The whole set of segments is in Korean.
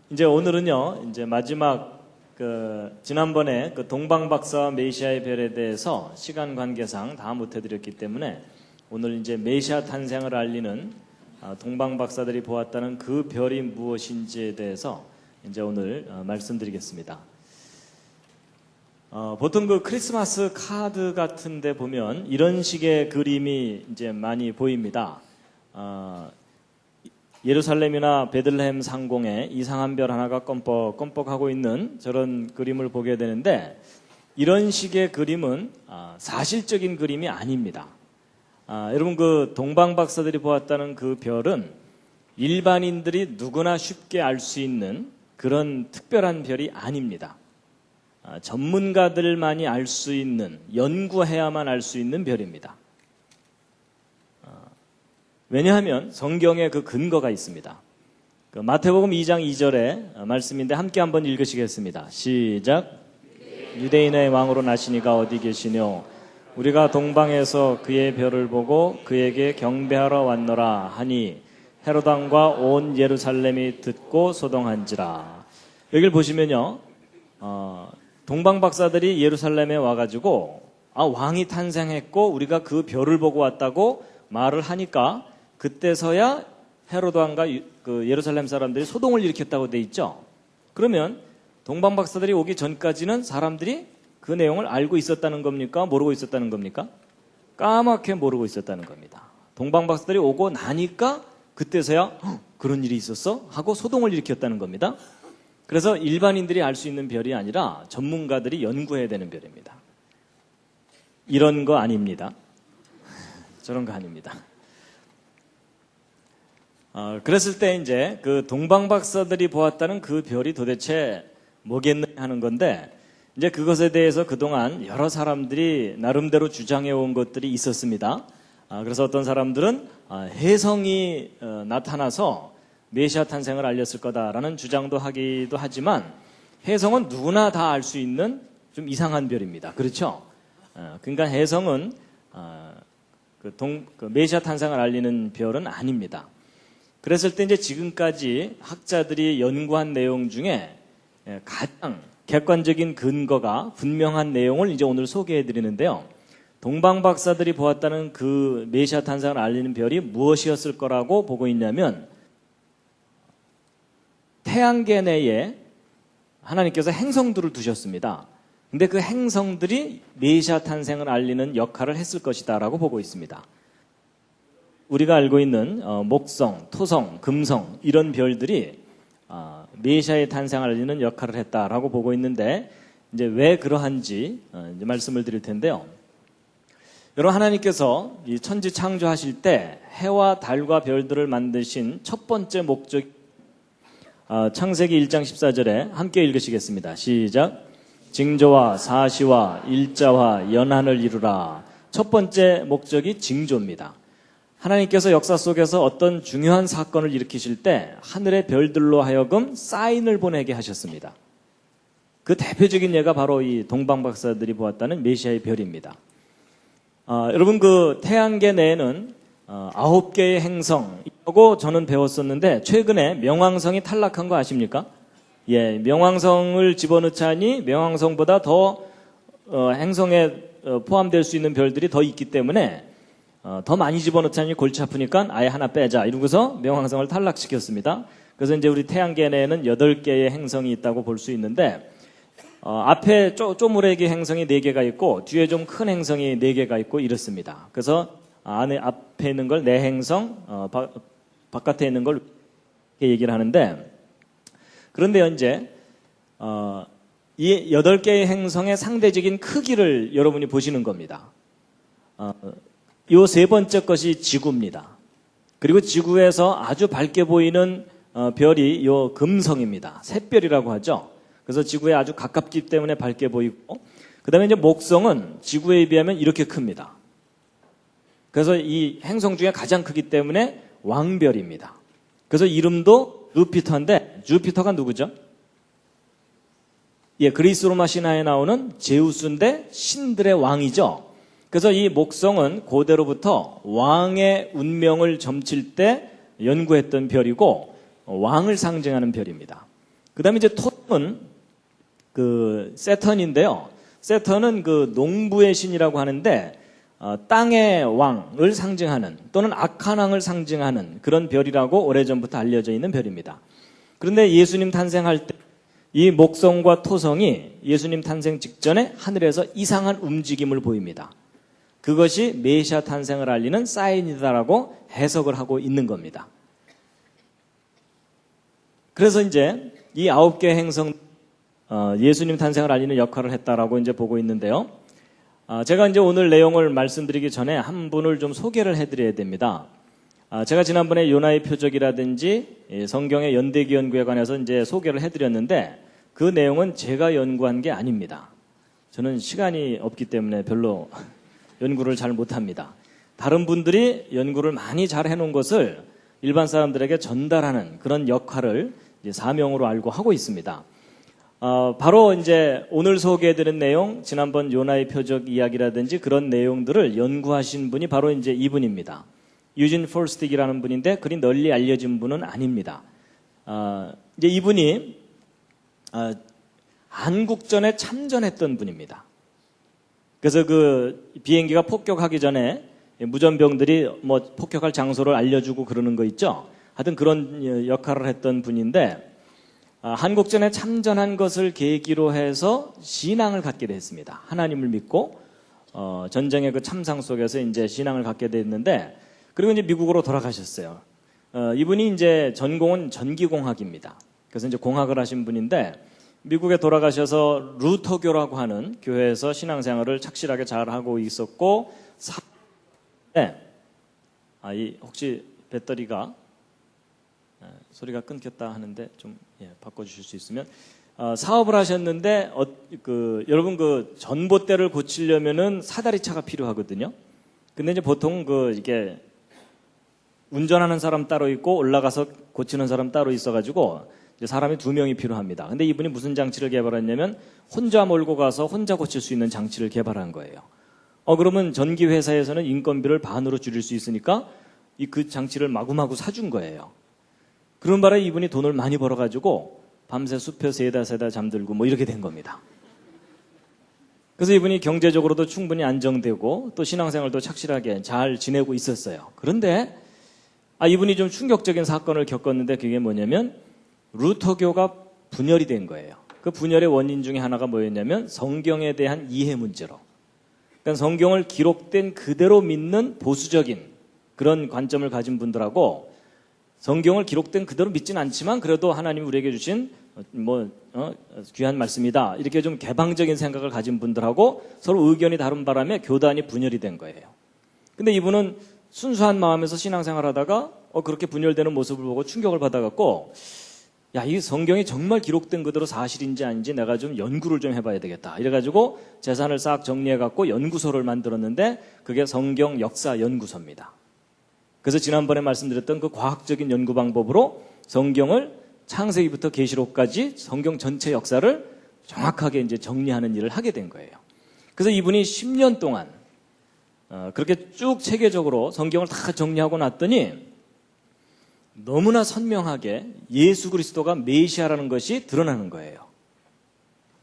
이제 오늘은요, 이제 마지막 지난번에 동방박사와 메시아의 별에 대해서 시간 관계상 다 못해드렸기 때문에 오늘 이제 메시아 탄생을 알리는 동방박사들이 보았다는 그 별이 무엇인지에 대해서 이제 오늘 말씀드리겠습니다. 보통 그 크리스마스 카드 같은 데 보면 이런 식의 그림이 이제 많이 보입니다. 예루살렘이나 베들레헴 상공에 이상한 별 하나가 껌뻑껌뻑하고 있는 저런 그림을 보게 되는데, 이런 식의 그림은 사실적인 그림이 아닙니다. 여러분, 그 동방박사들이 보았다는 그 별은 일반인들이 누구나 쉽게 알 수 있는 그런 특별한 별이 아닙니다. 전문가들만이 알 수 있는, 연구해야만 알 수 있는 별입니다. 왜냐하면 성경에 그 근거가 있습니다. 마태복음 2장 2절의 말씀인데 함께 한번 읽으시겠습니다. 시작. 유대인의 왕으로 나시니가 어디 계시뇨? 우리가 동방에서 그의 별을 보고 그에게 경배하러 왔노라 하니 헤롯 왕과 온 예루살렘이 듣고 소동한지라. 여기를 보시면요, 동방박사들이 예루살렘에 와가지고 왕이 탄생했고 우리가 그 별을 보고 왔다고 말을 하니까 그때서야 헤롯 왕과 그 예루살렘 사람들이 소동을 일으켰다고 돼 있죠. 그러면 동방박사들이 오기 전까지는 사람들이 그 내용을 알고 있었다는 겁니까? 모르고 있었다는 겁니까? 까맣게 모르고 있었다는 겁니다. 동방박사들이 오고 나니까 그때서야 그런 일이 있었어? 하고 소동을 일으켰다는 겁니다. 그래서 일반인들이 알 수 있는 별이 아니라 전문가들이 연구해야 되는 별입니다. 이런 거 아닙니다. 저런 거 아닙니다. 그랬을 때 이제 그 동방박사들이 보았다는 그 별이 도대체 뭐겠느냐 하는 건데, 이제 그것에 대해서 그동안 여러 사람들이 나름대로 주장해 온 것들이 있었습니다. 그래서 어떤 사람들은 혜성이 나타나서 메시아 탄생을 알렸을 거다라는 주장도 하기도 하지만, 혜성은 누구나 다 알 수 있는 좀 이상한 별입니다. 그렇죠? 그러니까 혜성은 메시아 탄생을 알리는 별은 아닙니다. 그랬을 때 이제 지금까지 학자들이 연구한 내용 중에 가장 객관적인 근거가 분명한 내용을 이제 오늘 소개해 드리는데요. 동방박사들이 보았다는 그 메시아 탄생을 알리는 별이 무엇이었을 거라고 보고 있냐면, 태양계 내에 하나님께서 행성들을 두셨습니다. 근데 그 행성들이 메시아 탄생을 알리는 역할을 했을 것이다 라고 보고 있습니다. 우리가 알고 있는 목성, 토성, 금성 이런 별들이 메시아의 탄생을 알리는 역할을 했다라고 보고 있는데, 이제 왜 그러한지 이제 말씀을 드릴 텐데요. 여러분, 하나님께서 이 천지 창조하실 때 해와 달과 별들을 만드신 첫 번째 목적, 창세기 1장 14절에 함께 읽으시겠습니다. 시작. 징조와 사시와 일자와 연한을 이루라. 첫 번째 목적이 징조입니다. 하나님께서 역사 속에서 어떤 중요한 사건을 일으키실 때 하늘의 별들로 하여금 사인을 보내게 하셨습니다. 그 대표적인 예가 바로 이 동방박사들이 보았다는 메시아의 별입니다. 여러분, 그 태양계 내에는 9개의 행성이라고 저는 배웠었는데, 최근에 명왕성이 탈락한 거 아십니까? 예, 명왕성을 집어넣자니 명왕성보다 더 행성에 포함될 수 있는 별들이 더 있기 때문에 더 많이 집어넣자니 골치 아프니까 아예 하나 빼자 이러고서 명왕성을 탈락시켰습니다. 그래서 이제 우리 태양계 내에는 8개의 행성이 있다고 볼 수 있는데, 앞에 쪼무레기 행성이 4개가 있고 뒤에 좀 큰 행성이 4개가 있고 이렇습니다. 그래서 앞에 있는 걸 내행성, 바깥에 있는 걸 이렇게 얘기를 하는데, 그런데 이제 이 8개의 행성의 상대적인 크기를 여러분이 보시는 겁니다. 요 세 번째 것이 지구입니다. 그리고 지구에서 아주 밝게 보이는 별이 요 금성입니다. 샛별이라고 하죠. 그래서 지구에 아주 가깝기 때문에 밝게 보이고, 그 다음에 이제 목성은 지구에 비하면 이렇게 큽니다. 그래서 이 행성 중에 가장 크기 때문에 왕별입니다. 그래서 이름도 주피터인데, 주피터가 누구죠? 예, 그리스 로마 신화에 나오는 제우스인데 신들의 왕이죠. 그래서 이 목성은 고대로부터 왕의 운명을 점칠 때 연구했던 별이고 왕을 상징하는 별입니다. 그 다음에 이제 토는 그 세턴인데요. 세턴은 그 농부의 신이라고 하는데 땅의 왕을 상징하는 또는 악한 왕을 상징하는 그런 별이라고 오래전부터 알려져 있는 별입니다. 그런데 예수님 탄생할 때 이 목성과 토성이 예수님 탄생 직전에 하늘에서 이상한 움직임을 보입니다. 그것이 메시아 탄생을 알리는 사인이다라고 해석을 하고 있는 겁니다. 그래서 이제 이 9개 행성 예수님 탄생을 알리는 역할을 했다라고 이제 보고 있는데요. 제가 이제 오늘 내용을 말씀드리기 전에 한 분을 좀 소개를 해드려야 됩니다. 제가 지난번에 요나의 표적이라든지 성경의 연대기 연구에 관해서 이제 소개를 해드렸는데 그 내용은 제가 연구한 게 아닙니다. 저는 시간이 없기 때문에 별로 연구를 잘 못합니다. 다른 분들이 연구를 많이 잘 해놓은 것을 일반 사람들에게 전달하는 그런 역할을 이제 사명으로 알고 하고 있습니다. 바로 이제 오늘 소개해드린 내용, 지난번 요나의 표적 이야기라든지 그런 내용들을 연구하신 분이 바로 이제 이분입니다. 유진 폴스틱이라는 분인데 그리 널리 알려진 분은 아닙니다. 이제 이분이 한국전에 참전했던 분입니다. 그래서 그 비행기가 폭격하기 전에 무전병들이 뭐 폭격할 장소를 알려주고 그러는 거 있죠. 하여튼 그런 역할을 했던 분인데 한국전에 참전한 것을 계기로 해서 신앙을 갖게 됐습니다. 하나님을 믿고 전쟁의 그 참상 속에서 이제 신앙을 갖게 됐는데 그리고 이제 미국으로 돌아가셨어요. 이분이 이제 전공은 전기공학입니다. 그래서 이제 공학을 하신 분인데 미국에 돌아가셔서 루터교라고 하는 교회에서 신앙생활을 착실하게 잘 하고 있었고, 혹시 배터리가 소리가 끊겼다 하는데 좀 바꿔주실 수 있으면 사업을 하셨는데 여러분 그 전봇대를 고치려면은 사다리차가 필요하거든요. 근데 이제 보통 이게 운전하는 사람 따로 있고 올라가서 고치는 사람 따로 있어가지고 이제 사람이 2명이 필요합니다. 근데 이분이 무슨 장치를 개발했냐면 혼자 몰고 가서 혼자 고칠 수 있는 장치를 개발한 거예요. 그러면 전기 회사에서는 인건비를 반으로 줄일 수 있으니까 그 장치를 마구마구 사준 거예요. 그런 바람에 이분이 돈을 많이 벌어가지고 밤새 숲에 세다 잠들고 뭐 이렇게 된 겁니다. 그래서 이분이 경제적으로도 충분히 안정되고 또 신앙생활도 착실하게 잘 지내고 있었어요. 그런데 이분이 좀 충격적인 사건을 겪었는데 그게 뭐냐면 루터교가 분열이 된 거예요. 그 분열의 원인 중에 하나가 뭐였냐면 성경에 대한 이해 문제로. 그러니까 성경을 기록된 그대로 믿는 보수적인 그런 관점을 가진 분들하고 성경을 기록된 그대로 믿진 않지만 그래도 하나님이 우리에게 주신 귀한 말씀이다. 이렇게 좀 개방적인 생각을 가진 분들하고 서로 의견이 다른 바람에 교단이 분열이 된 거예요. 근데 이분은 순수한 마음에서 신앙생활 하다가 그렇게 분열되는 모습을 보고 충격을 받아갖고 이 성경이 정말 기록된 그대로 사실인지 아닌지 내가 좀 연구를 좀 해봐야 되겠다. 이래가지고 재산을 싹 정리해갖고 연구소를 만들었는데 그게 성경 역사 연구소입니다. 그래서 지난번에 말씀드렸던 그 과학적인 연구 방법으로 성경을 창세기부터 계시록까지 성경 전체 역사를 정확하게 이제 정리하는 일을 하게 된 거예요. 그래서 이분이 10년 동안 그렇게 쭉 체계적으로 성경을 다 정리하고 났더니 너무나 선명하게 예수 그리스도가 메시아라는 것이 드러나는 거예요.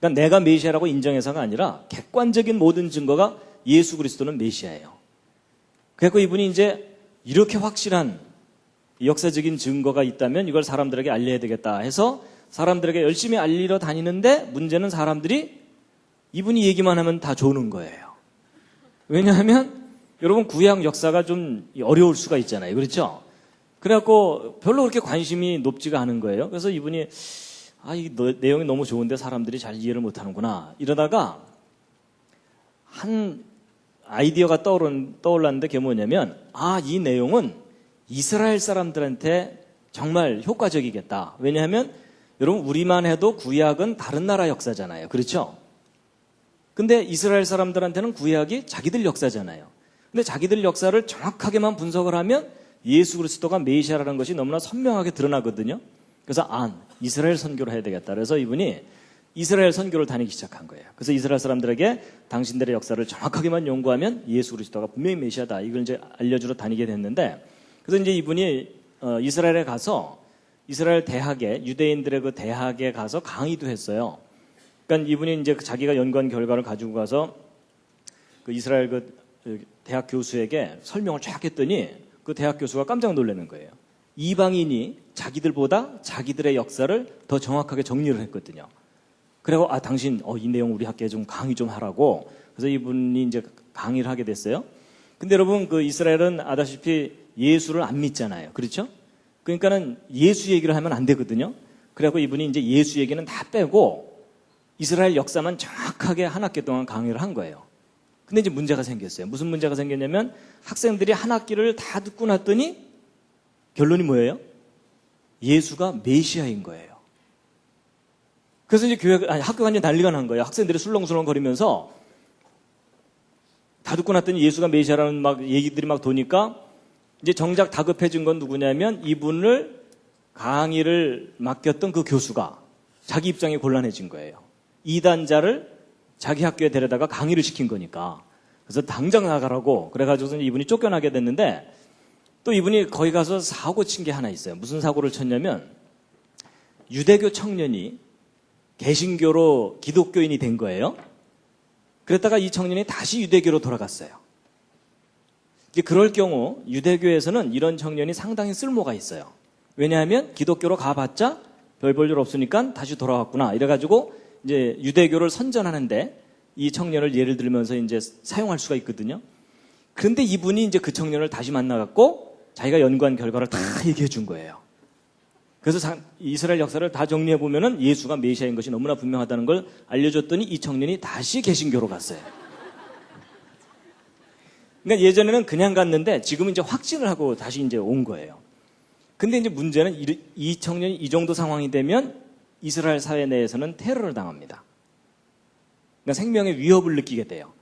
그러니까 내가 메시아라고 인정해서가 아니라 객관적인 모든 증거가 예수 그리스도는 메시아예요. 그래서 이분이 이제 이렇게 확실한 역사적인 증거가 있다면 이걸 사람들에게 알려야 되겠다 해서 사람들에게 열심히 알리러 다니는데 문제는 사람들이 이분이 얘기만 하면 다 조는 거예요. 왜냐하면 여러분 구약 역사가 좀 어려울 수가 있잖아요. 그렇죠? 그래갖고 별로 그렇게 관심이 높지가 않은 거예요. 그래서 이분이 이 내용이 너무 좋은데 사람들이 잘 이해를 못하는구나 이러다가 한 아이디어가 떠올랐는데 그게 뭐냐면 이 내용은 이스라엘 사람들한테 정말 효과적이겠다. 왜냐하면 여러분 우리만 해도 구약은 다른 나라 역사잖아요. 그렇죠? 근데 이스라엘 사람들한테는 구약이 자기들 역사잖아요. 근데 자기들 역사를 정확하게만 분석을 하면 예수 그리스도가 메시아라는 것이 너무나 선명하게 드러나거든요. 그래서 이스라엘 선교를 해야 되겠다. 그래서 이분이 이스라엘 선교를 다니기 시작한 거예요. 그래서 이스라엘 사람들에게 당신들의 역사를 정확하게만 연구하면 예수 그리스도가 분명히 메시아다. 이걸 이제 알려주러 다니게 됐는데, 그래서 이제 이분이 이스라엘에 가서 이스라엘 대학에, 유대인들의 그 대학에 가서 강의도 했어요. 그러니까 이분이 이제 자기가 연구한 결과를 가지고 가서 그 이스라엘 그 대학 교수에게 설명을 쫙 했더니 그 대학 교수가 깜짝 놀라는 거예요. 이방인이 자기들보다 자기들의 역사를 더 정확하게 정리를 했거든요. 그리고 당신 이 내용 우리 학교에 좀 강의 좀 하라고. 그래서 이분이 이제 강의를 하게 됐어요. 근데 여러분 그 이스라엘은 아다시피 예수를 안 믿잖아요. 그렇죠? 그러니까는 예수 얘기를 하면 안 되거든요. 그래갖고 이분이 이제 예수 얘기는 다 빼고 이스라엘 역사만 정확하게 한 학기 동안 강의를 한 거예요. 근데 이제 문제가 생겼어요. 무슨 문제가 생겼냐면 학생들이 한 학기를 다 듣고 났더니 결론이 뭐예요? 예수가 메시아인 거예요. 그래서 이제 학교가 완전 난리가 난 거예요. 학생들이 술렁술렁 거리면서 다 듣고 났더니 예수가 메시아라는 막 얘기들이 막 도니까 이제 정작 다급해진 건 누구냐면 이분을 강의를 맡겼던 그 교수가 자기 입장이 곤란해진 거예요. 이단자를 자기 학교에 데려다가 강의를 시킨 거니까. 그래서 당장 나가라고 그래가지고 이분이 쫓겨나게 됐는데 또 이분이 거기 가서 사고 친 게 하나 있어요. 무슨 사고를 쳤냐면 유대교 청년이 개신교로 기독교인이 된 거예요. 그랬다가 이 청년이 다시 유대교로 돌아갔어요. 이제 그럴 경우 유대교에서는 이런 청년이 상당히 쓸모가 있어요. 왜냐하면 기독교로 가봤자 별 볼 일 없으니까 다시 돌아왔구나. 이래가지고 이제 유대교를 선전하는데 이 청년을 예를 들면서 이제 사용할 수가 있거든요. 그런데 이분이 이제 그 청년을 다시 만나갖고 자기가 연구한 결과를 다 얘기해 준 거예요. 그래서 이스라엘 역사를 다 정리해 보면은 예수가 메시아인 것이 너무나 분명하다는 걸 알려줬더니 이 청년이 다시 개신교로 갔어요. 그러니까 예전에는 그냥 갔는데 지금은 이제 확진을 하고 다시 이제 온 거예요. 근데 이제 문제는 이 청년이 이 정도 상황이 되면 이스라엘 사회 내에서는 테러를 당합니다. 그러니까 생명의 위협을 느끼게 돼요.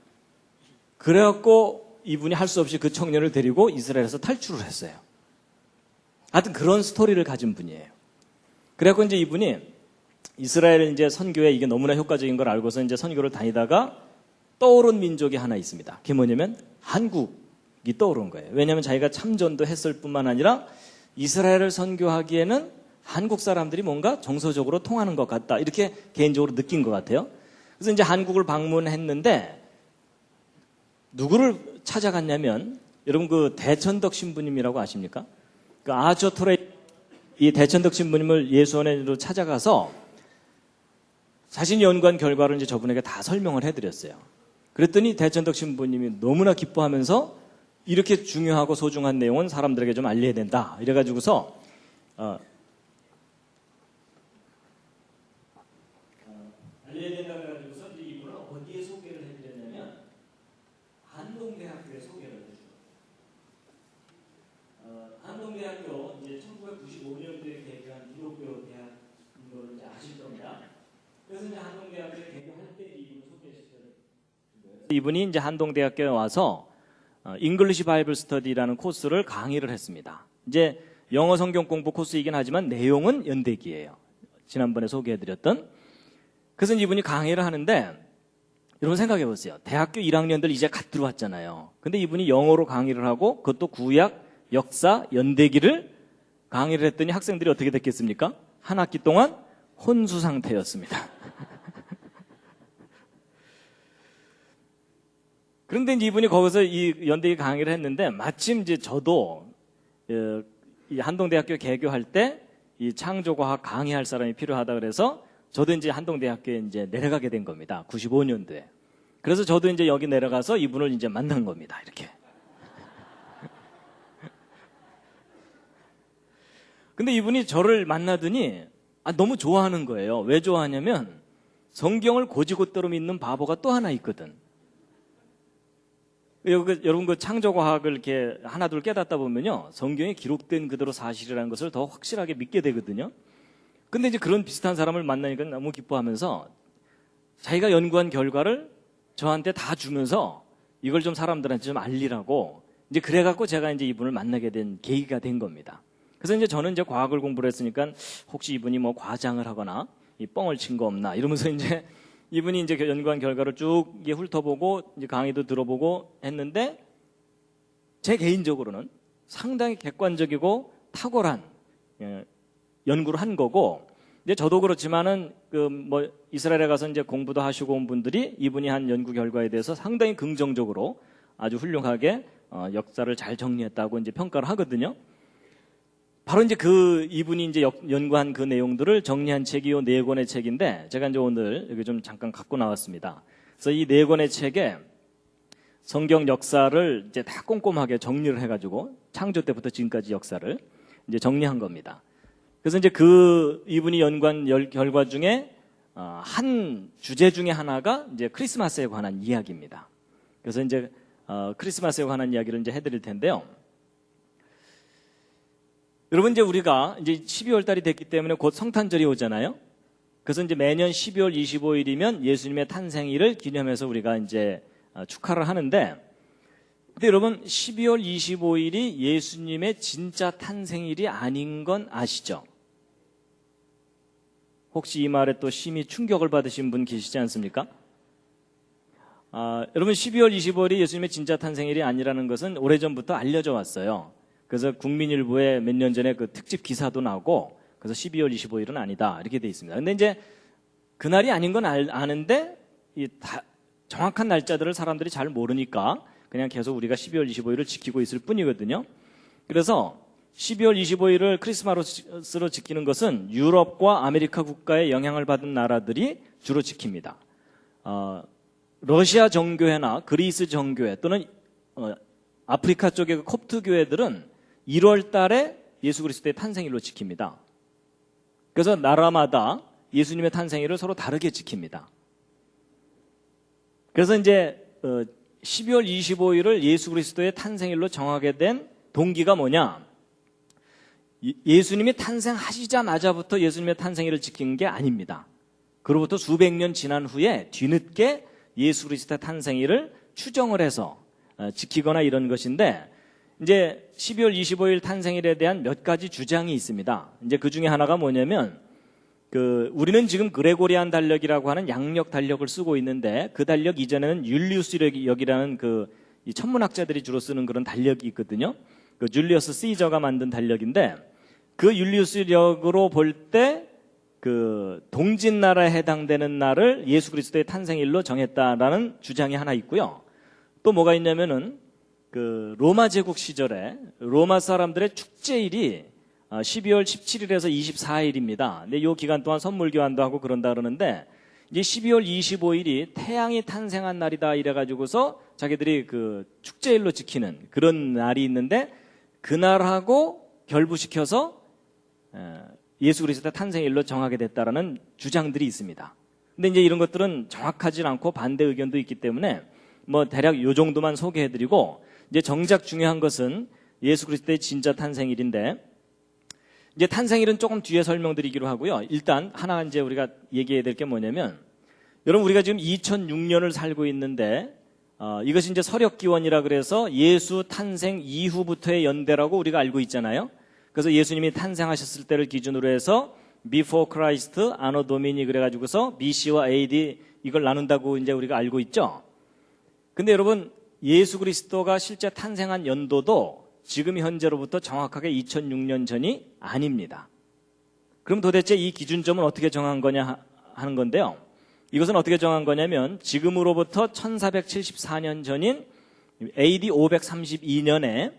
그래갖고 이분이 할 수 없이 그 청년을 데리고 이스라엘에서 탈출을 했어요. 하여튼 그런 스토리를 가진 분이에요. 그래갖고 이제 이분이 이스라엘 이제 선교에 이게 너무나 효과적인 걸 알고서 이제 선교를 다니다가 떠오른 민족이 하나 있습니다. 그게 뭐냐면 한국이 떠오른 거예요. 왜냐하면 자기가 참전도 했을 뿐만 아니라 이스라엘을 선교하기에는 한국 사람들이 뭔가 정서적으로 통하는 것 같다. 이렇게 개인적으로 느낀 것 같아요. 그래서 이제 한국을 방문했는데 누구를 찾아갔냐면 여러분 그 대천덕 신부님이라고 아십니까? 그 아처 토레 이 대천덕 신부님을 예수원으로 찾아가서 자신이 연구한 결과를 이제 저분에게 다 설명을 해드렸어요. 그랬더니 대천덕 신부님이 너무나 기뻐하면서 이렇게 중요하고 소중한 내용은 사람들에게 좀 알려야 된다. 이래가지고서 알려야 된다 그래가지고서 이분을 어디에 소개를 해드렸냐면 한동대학교에 소개를 해주고 한동대학교 이제 1995년도에 개교한 기독교 대학인 걸 이제 아실 겁니다. 그래서 이제 한동대학교에 개교할 때 이분을 소개시켜요. 이분이 이제 한동대학교에 와서 잉글리시 바이블 스터디라는 코스를 강의를 했습니다. 이제 영어 성경 공부 코스이긴 하지만 내용은 연대기예요. 지난번에 소개해드렸던. 그래서 이분이 강의를 하는데 여러분 생각해 보세요. 대학교 1학년들 이제 갓 들어왔잖아요. 근데 이분이 영어로 강의를 하고 그것도 구약, 역사, 연대기를 강의를 했더니 학생들이 어떻게 됐겠습니까? 한 학기 동안 혼수 상태였습니다. 그런데 이제 이분이 거기서 이 연대기 강의를 했는데 마침 이제 저도 이 한동대학교 개교할 때 이 창조과학 강의할 사람이 필요하다 그래서 저도 이제 한동대학교에 이제 내려가게 된 겁니다. 95년도에. 그래서 저도 이제 여기 내려가서 이분을 이제 만난 겁니다. 이렇게. 근데 이분이 저를 만나더니 너무 좋아하는 거예요. 왜 좋아하냐면 성경을 곧이곧대로 믿는 바보가 또 하나 있거든. 여러분 그 창조과학을 이렇게 하나둘 깨닫다 보면요. 성경에 기록된 그대로 사실이라는 것을 더 확실하게 믿게 되거든요. 근데 이제 그런 비슷한 사람을 만나니까 너무 기뻐하면서 자기가 연구한 결과를 저한테 다 주면서 이걸 좀 사람들한테 좀 알리라고 이제 그래갖고 제가 이제 이분을 만나게 된 계기가 된 겁니다. 그래서 이제 저는 이제 과학을 공부를 했으니까 혹시 이분이 뭐 과장을 하거나 이 뻥을 친 거 없나 이러면서 이제 이분이 이제 연구한 결과를 쭉 훑어보고 이제 강의도 들어보고 했는데 제 개인적으로는 상당히 객관적이고 탁월한 연구를 한 거고, 이제 저도 그렇지만은 그 뭐 이스라엘에 가서 이제 공부도 하시고 온 분들이 이분이 한 연구 결과에 대해서 상당히 긍정적으로 아주 훌륭하게 역사를 잘 정리했다고 이제 평가를 하거든요. 바로 이제 그 이분이 이제 연구한 그 내용들을 정리한 책이 요 네 권의 책인데, 제가 이제 오늘 여기 좀 잠깐 갖고 나왔습니다. 그래서 이 네 권의 책에 성경 역사를 이제 다 꼼꼼하게 정리를 해가지고 창조 때부터 지금까지 역사를 이제 정리한 겁니다. 그래서 이제 그 이분이 연구한 결과 중에 한 주제 중에 하나가 이제 크리스마스에 관한 이야기입니다. 그래서 이제 크리스마스에 관한 이야기를 이제 해드릴 텐데요. 여러분, 이제 우리가 이제 12월 달이 됐기 때문에 곧 성탄절이 오잖아요. 그래서 이제 매년 12월 25일이면 예수님의 탄생일을 기념해서 우리가 이제 축하를 하는데, 근데 여러분 12월 25일이 예수님의 진짜 탄생일이 아닌 건 아시죠? 혹시 이 말에 또 심히 충격을 받으신 분 계시지 않습니까? 여러분 12월 25일이 예수님의 진짜 탄생일이 아니라는 것은 오래전부터 알려져 왔어요. 그래서 국민일보에 몇 년 전에 그 특집 기사도 나오고, 그래서 12월 25일은 아니다 이렇게 돼 있습니다. 근데 이제 그날이 아닌 건 아는데 정확한 날짜들을 사람들이 잘 모르니까 그냥 계속 우리가 12월 25일을 지키고 있을 뿐이거든요. 그래서 12월 25일을 크리스마스로 지키는 것은 유럽과 아메리카 국가의 영향을 받은 나라들이 주로 지킵니다. 러시아 정교회나 그리스 정교회 또는 아프리카 쪽의 그 콥트 교회들은 1월 달에 예수 그리스도의 탄생일로 지킵니다. 그래서 나라마다 예수님의 탄생일을 서로 다르게 지킵니다. 그래서 이제 12월 25일을 예수 그리스도의 탄생일로 정하게 된 동기가 뭐냐? 예수님이 탄생하시자마자부터 예수님의 탄생일을 지킨 게 아닙니다. 그로부터 수백 년 지난 후에 뒤늦게 예수 그리스도의 탄생일을 추정을 해서 지키거나 이런 것인데, 이제 12월 25일 탄생일에 대한 몇 가지 주장이 있습니다. 이제 그 중에 하나가 뭐냐면, 우리는 지금 그레고리안 달력이라고 하는 양력 달력을 쓰고 있는데, 그 달력 이전에는 율리우스력이라는 이 천문학자들이 주로 쓰는 그런 달력이 있거든요. 그 줄리어스 시저가 만든 달력인데, 그 율리우스력으로 볼 때 동짓나라에 해당되는 날을 예수 그리스도의 탄생일로 정했다라는 주장이 하나 있고요. 또 뭐가 있냐면은 로마 제국 시절에 로마 사람들의 축제일이 12월 17일에서 24일입니다. 근데 이 기간 동안 선물 교환도 하고 그런다 그러는데, 이제 12월 25일이 태양이 탄생한 날이다 이래가지고서 자기들이 축제일로 지키는 그런 날이 있는데, 그날하고 결부시켜서 예수 그리스도의 탄생일로 정하게 됐다라는 주장들이 있습니다. 근데 이제 이런 것들은 정확하지 않고 반대 의견도 있기 때문에 뭐 대략 요 정도만 소개해드리고, 이제 정작 중요한 것은 예수 그리스도의 진짜 탄생일인데, 이제 탄생일은 조금 뒤에 설명드리기로 하고요. 일단 하나 이제 우리가 얘기해야 될 게 뭐냐면, 여러분 우리가 지금 2006년을 살고 있는데, 이것이 이제 서력기원이라 그래서 예수 탄생 이후부터의 연대라고 우리가 알고 있잖아요. 그래서 예수님이 탄생하셨을 때를 기준으로 해서 Before Christ, Anno Domini 그래가지고서 BC와 AD 이걸 나눈다고 이제 우리가 알고 있죠. 근데 여러분 예수 그리스도가 실제 탄생한 연도도 지금 현재로부터 정확하게 2006년 전이 아닙니다. 그럼 도대체 이 기준점은 어떻게 정한 거냐 하는 건데요. 이것은 어떻게 정한 거냐면, 지금으로부터 1474년 전인 AD 532년에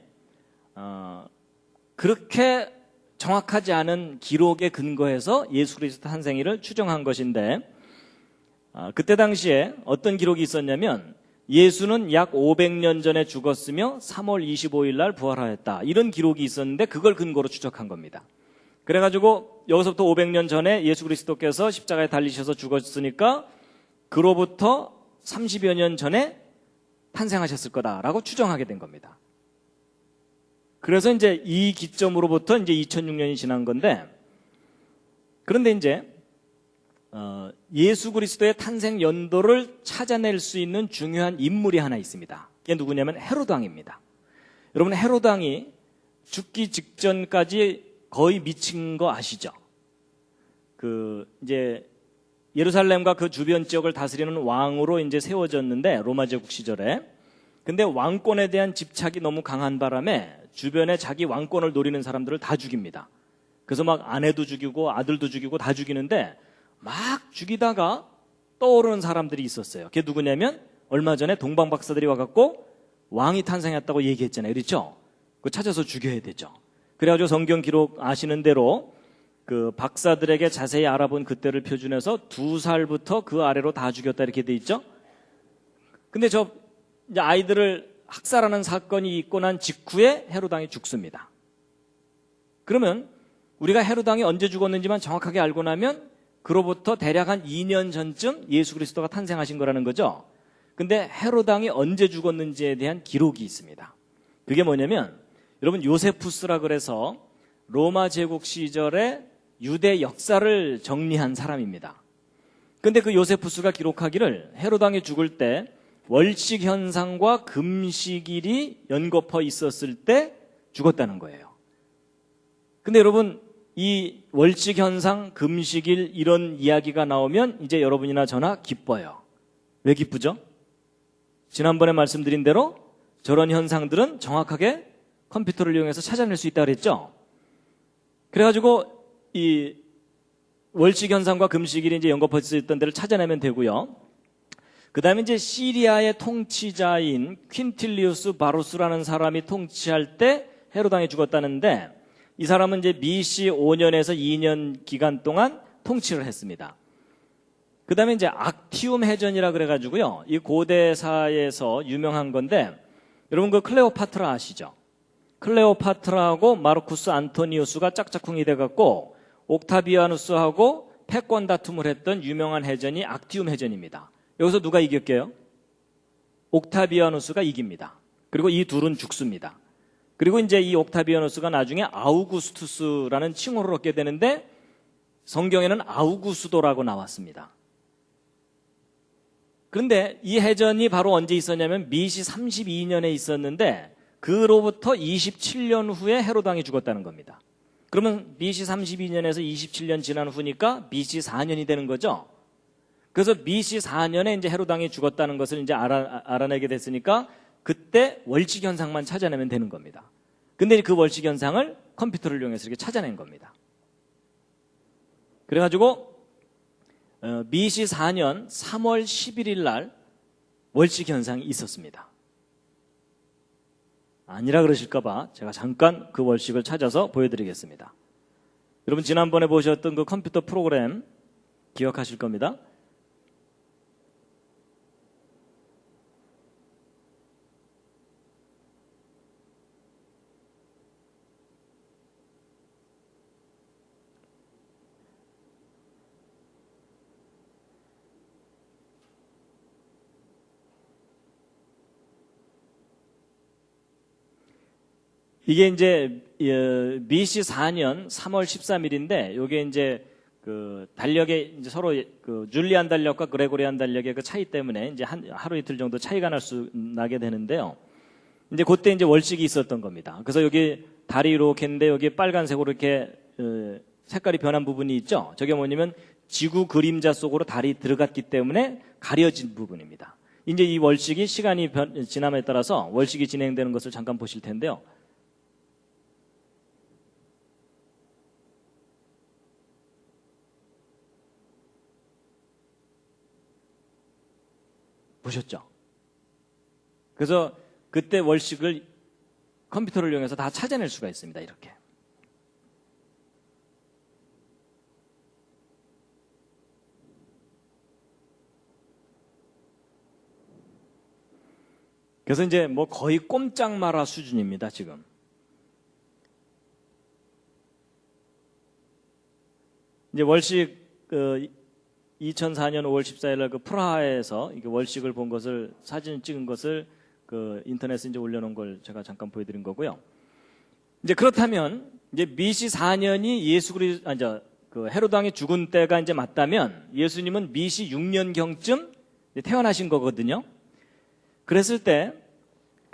그렇게 정확하지 않은 기록에 근거해서 예수 그리스도 탄생일을 추정한 것인데, 그때 당시에 어떤 기록이 있었냐면, 예수는 약 500년 전에 죽었으며 3월 25일 날 부활하였다, 이런 기록이 있었는데 그걸 근거로 추적한 겁니다. 그래가지고 여기서부터 500년 전에 예수 그리스도께서 십자가에 달리셔서 죽었으니까 그로부터 30여 년 전에 탄생하셨을 거다라고 추정하게 된 겁니다. 그래서 이제 이 기점으로부터 이제 2006년이 지난 건데, 그런데 이제 예수 그리스도의 탄생 연도를 찾아낼 수 있는 중요한 인물이 하나 있습니다. 이게 누구냐면 헤로드 왕입니다. 여러분 헤로드 왕이 죽기 직전까지 거의 미친 거 아시죠? 이제 예루살렘과 그 주변 지역을 다스리는 왕으로 이제 세워졌는데, 로마 제국 시절에. 근데 왕권에 대한 집착이 너무 강한 바람에 주변에 자기 왕권을 노리는 사람들을 다 죽입니다. 그래서 막 아내도 죽이고 아들도 죽이고 다 죽이는데 막 죽이다가 떠오르는 사람들이 있었어요. 그게 누구냐면 얼마 전에 동방 박사들이 와갖고 왕이 탄생했다고 얘기했잖아요. 그렇죠? 그거 찾아서 죽여야 되죠. 그래가지고 성경 기록 아시는 대로 그 박사들에게 자세히 알아본 그때를 표준해서 2살부터 그 아래로 다 죽였다 이렇게 돼 있죠. 근데 저 이제 아이들을 학살하는 사건이 있고 난 직후에 헤롯 왕이 죽습니다. 그러면 우리가 헤롯 왕이 언제 죽었는지만 정확하게 알고 나면 그로부터 대략 한 2년 전쯤 예수 그리스도가 탄생하신 거라는 거죠. 근데 헤롯 왕이 언제 죽었는지에 대한 기록이 있습니다. 그게 뭐냐면 여러분 요세푸스라 그래서 로마 제국 시절에 유대 역사를 정리한 사람입니다. 근데 그 요세푸스가 기록하기를 헤롯 왕이 죽을 때 월식 현상과 금식일이 연거푸 있었을 때 죽었다는 거예요. 근데 여러분 이 월식 현상, 금식일 이런 이야기가 나오면 이제 여러분이나 저나 기뻐요. 왜 기쁘죠? 지난번에 말씀드린 대로 저런 현상들은 정확하게 컴퓨터를 이용해서 찾아낼 수 있다고 그랬죠? 그래가지고 이 월식 현상과 금식일이 이제 연거푸 있었던 데를 찾아내면 되고요. 그 다음에 이제 시리아의 통치자인 퀸틸리우스 바루스라는 사람이 통치할 때 헤롯 왕이 죽었다는데 이 사람은 이제 BC 5년에서 2년 기간 동안 통치를 했습니다. 그 다음에 이제 악티움 해전이라 그래가지고요. 이 고대사에서 유명한 건데 여러분 그 클레오파트라 아시죠? 클레오파트라하고 마르쿠스 안토니우스가 짝짝꿍이 돼갖고 옥타비아누스하고 패권 다툼을 했던 유명한 해전이 악티움 해전입니다. 여기서 누가 이겼게요? 옥타비아누스가 이깁니다. 그리고 이 둘은 죽습니다. 그리고 이제 이 옥타비아누스가 나중에 아우구스투스라는 칭호를 얻게 되는데 성경에는 아우구스도라고 나왔습니다. 그런데 이 해전이 바로 언제 있었냐면 BC 32년에 있었는데 그로부터 27년 후에 헤롯 왕이 죽었다는 겁니다. 그러면 BC 32년에서 27년 지난 후니까 BC 4년이 되는 거죠. 그래서 BC 4년에 이제 헤롯 왕이 죽었다는 것을 이제 알아내게 됐으니까 그때 월식 현상만 찾아내면 되는 겁니다. 근데 그 월식 현상을 컴퓨터를 이용해서 이렇게 찾아낸 겁니다. 그래가지고 BC 4년 3월 11일 날 월식 현상이 있었습니다. 아니라 그러실까봐 제가 잠깐 그 월식을 찾아서 보여드리겠습니다. 여러분 지난번에 보셨던 그 컴퓨터 프로그램 기억하실 겁니다. 이게 이제 BC 4년 3월 13일인데 이게 이제 그 달력에 이제 서로 그 줄리안 달력과 그레고리안 달력의 그 차이 때문에 이제 하루 이틀 정도 차이가 나게 되는데요. 이제 그때 이제 월식이 있었던 겁니다. 그래서 여기 달이 이렇게 있는데 여기 빨간색으로 이렇게 색깔이 변한 부분이 있죠. 저게 뭐냐면 지구 그림자 속으로 달이 들어갔기 때문에 가려진 부분입니다. 이제 이 월식이 시간이 지남에 따라서 월식이 진행되는 것을 잠깐 보실 텐데요. 보셨죠? 그래서 그때 월식을 컴퓨터를 이용해서 다 찾아낼 수가 있습니다. 이렇게. 그래서 이제 뭐 거의 꼼짝 마라 수준입니다. 지금. 이제 월식 2004년 5월 14일 날 그 프라하에서 이게 월식을 본 것을 사진 찍은 것을 그 인터넷에 이제 올려놓은 걸 제가 잠깐 보여드린 거고요. 이제 그렇다면 이제 BC 4년이 그 헤롯 왕이 죽은 때가 이제 맞다면 예수님은 BC 6년 경쯤 태어나신 거거든요. 그랬을 때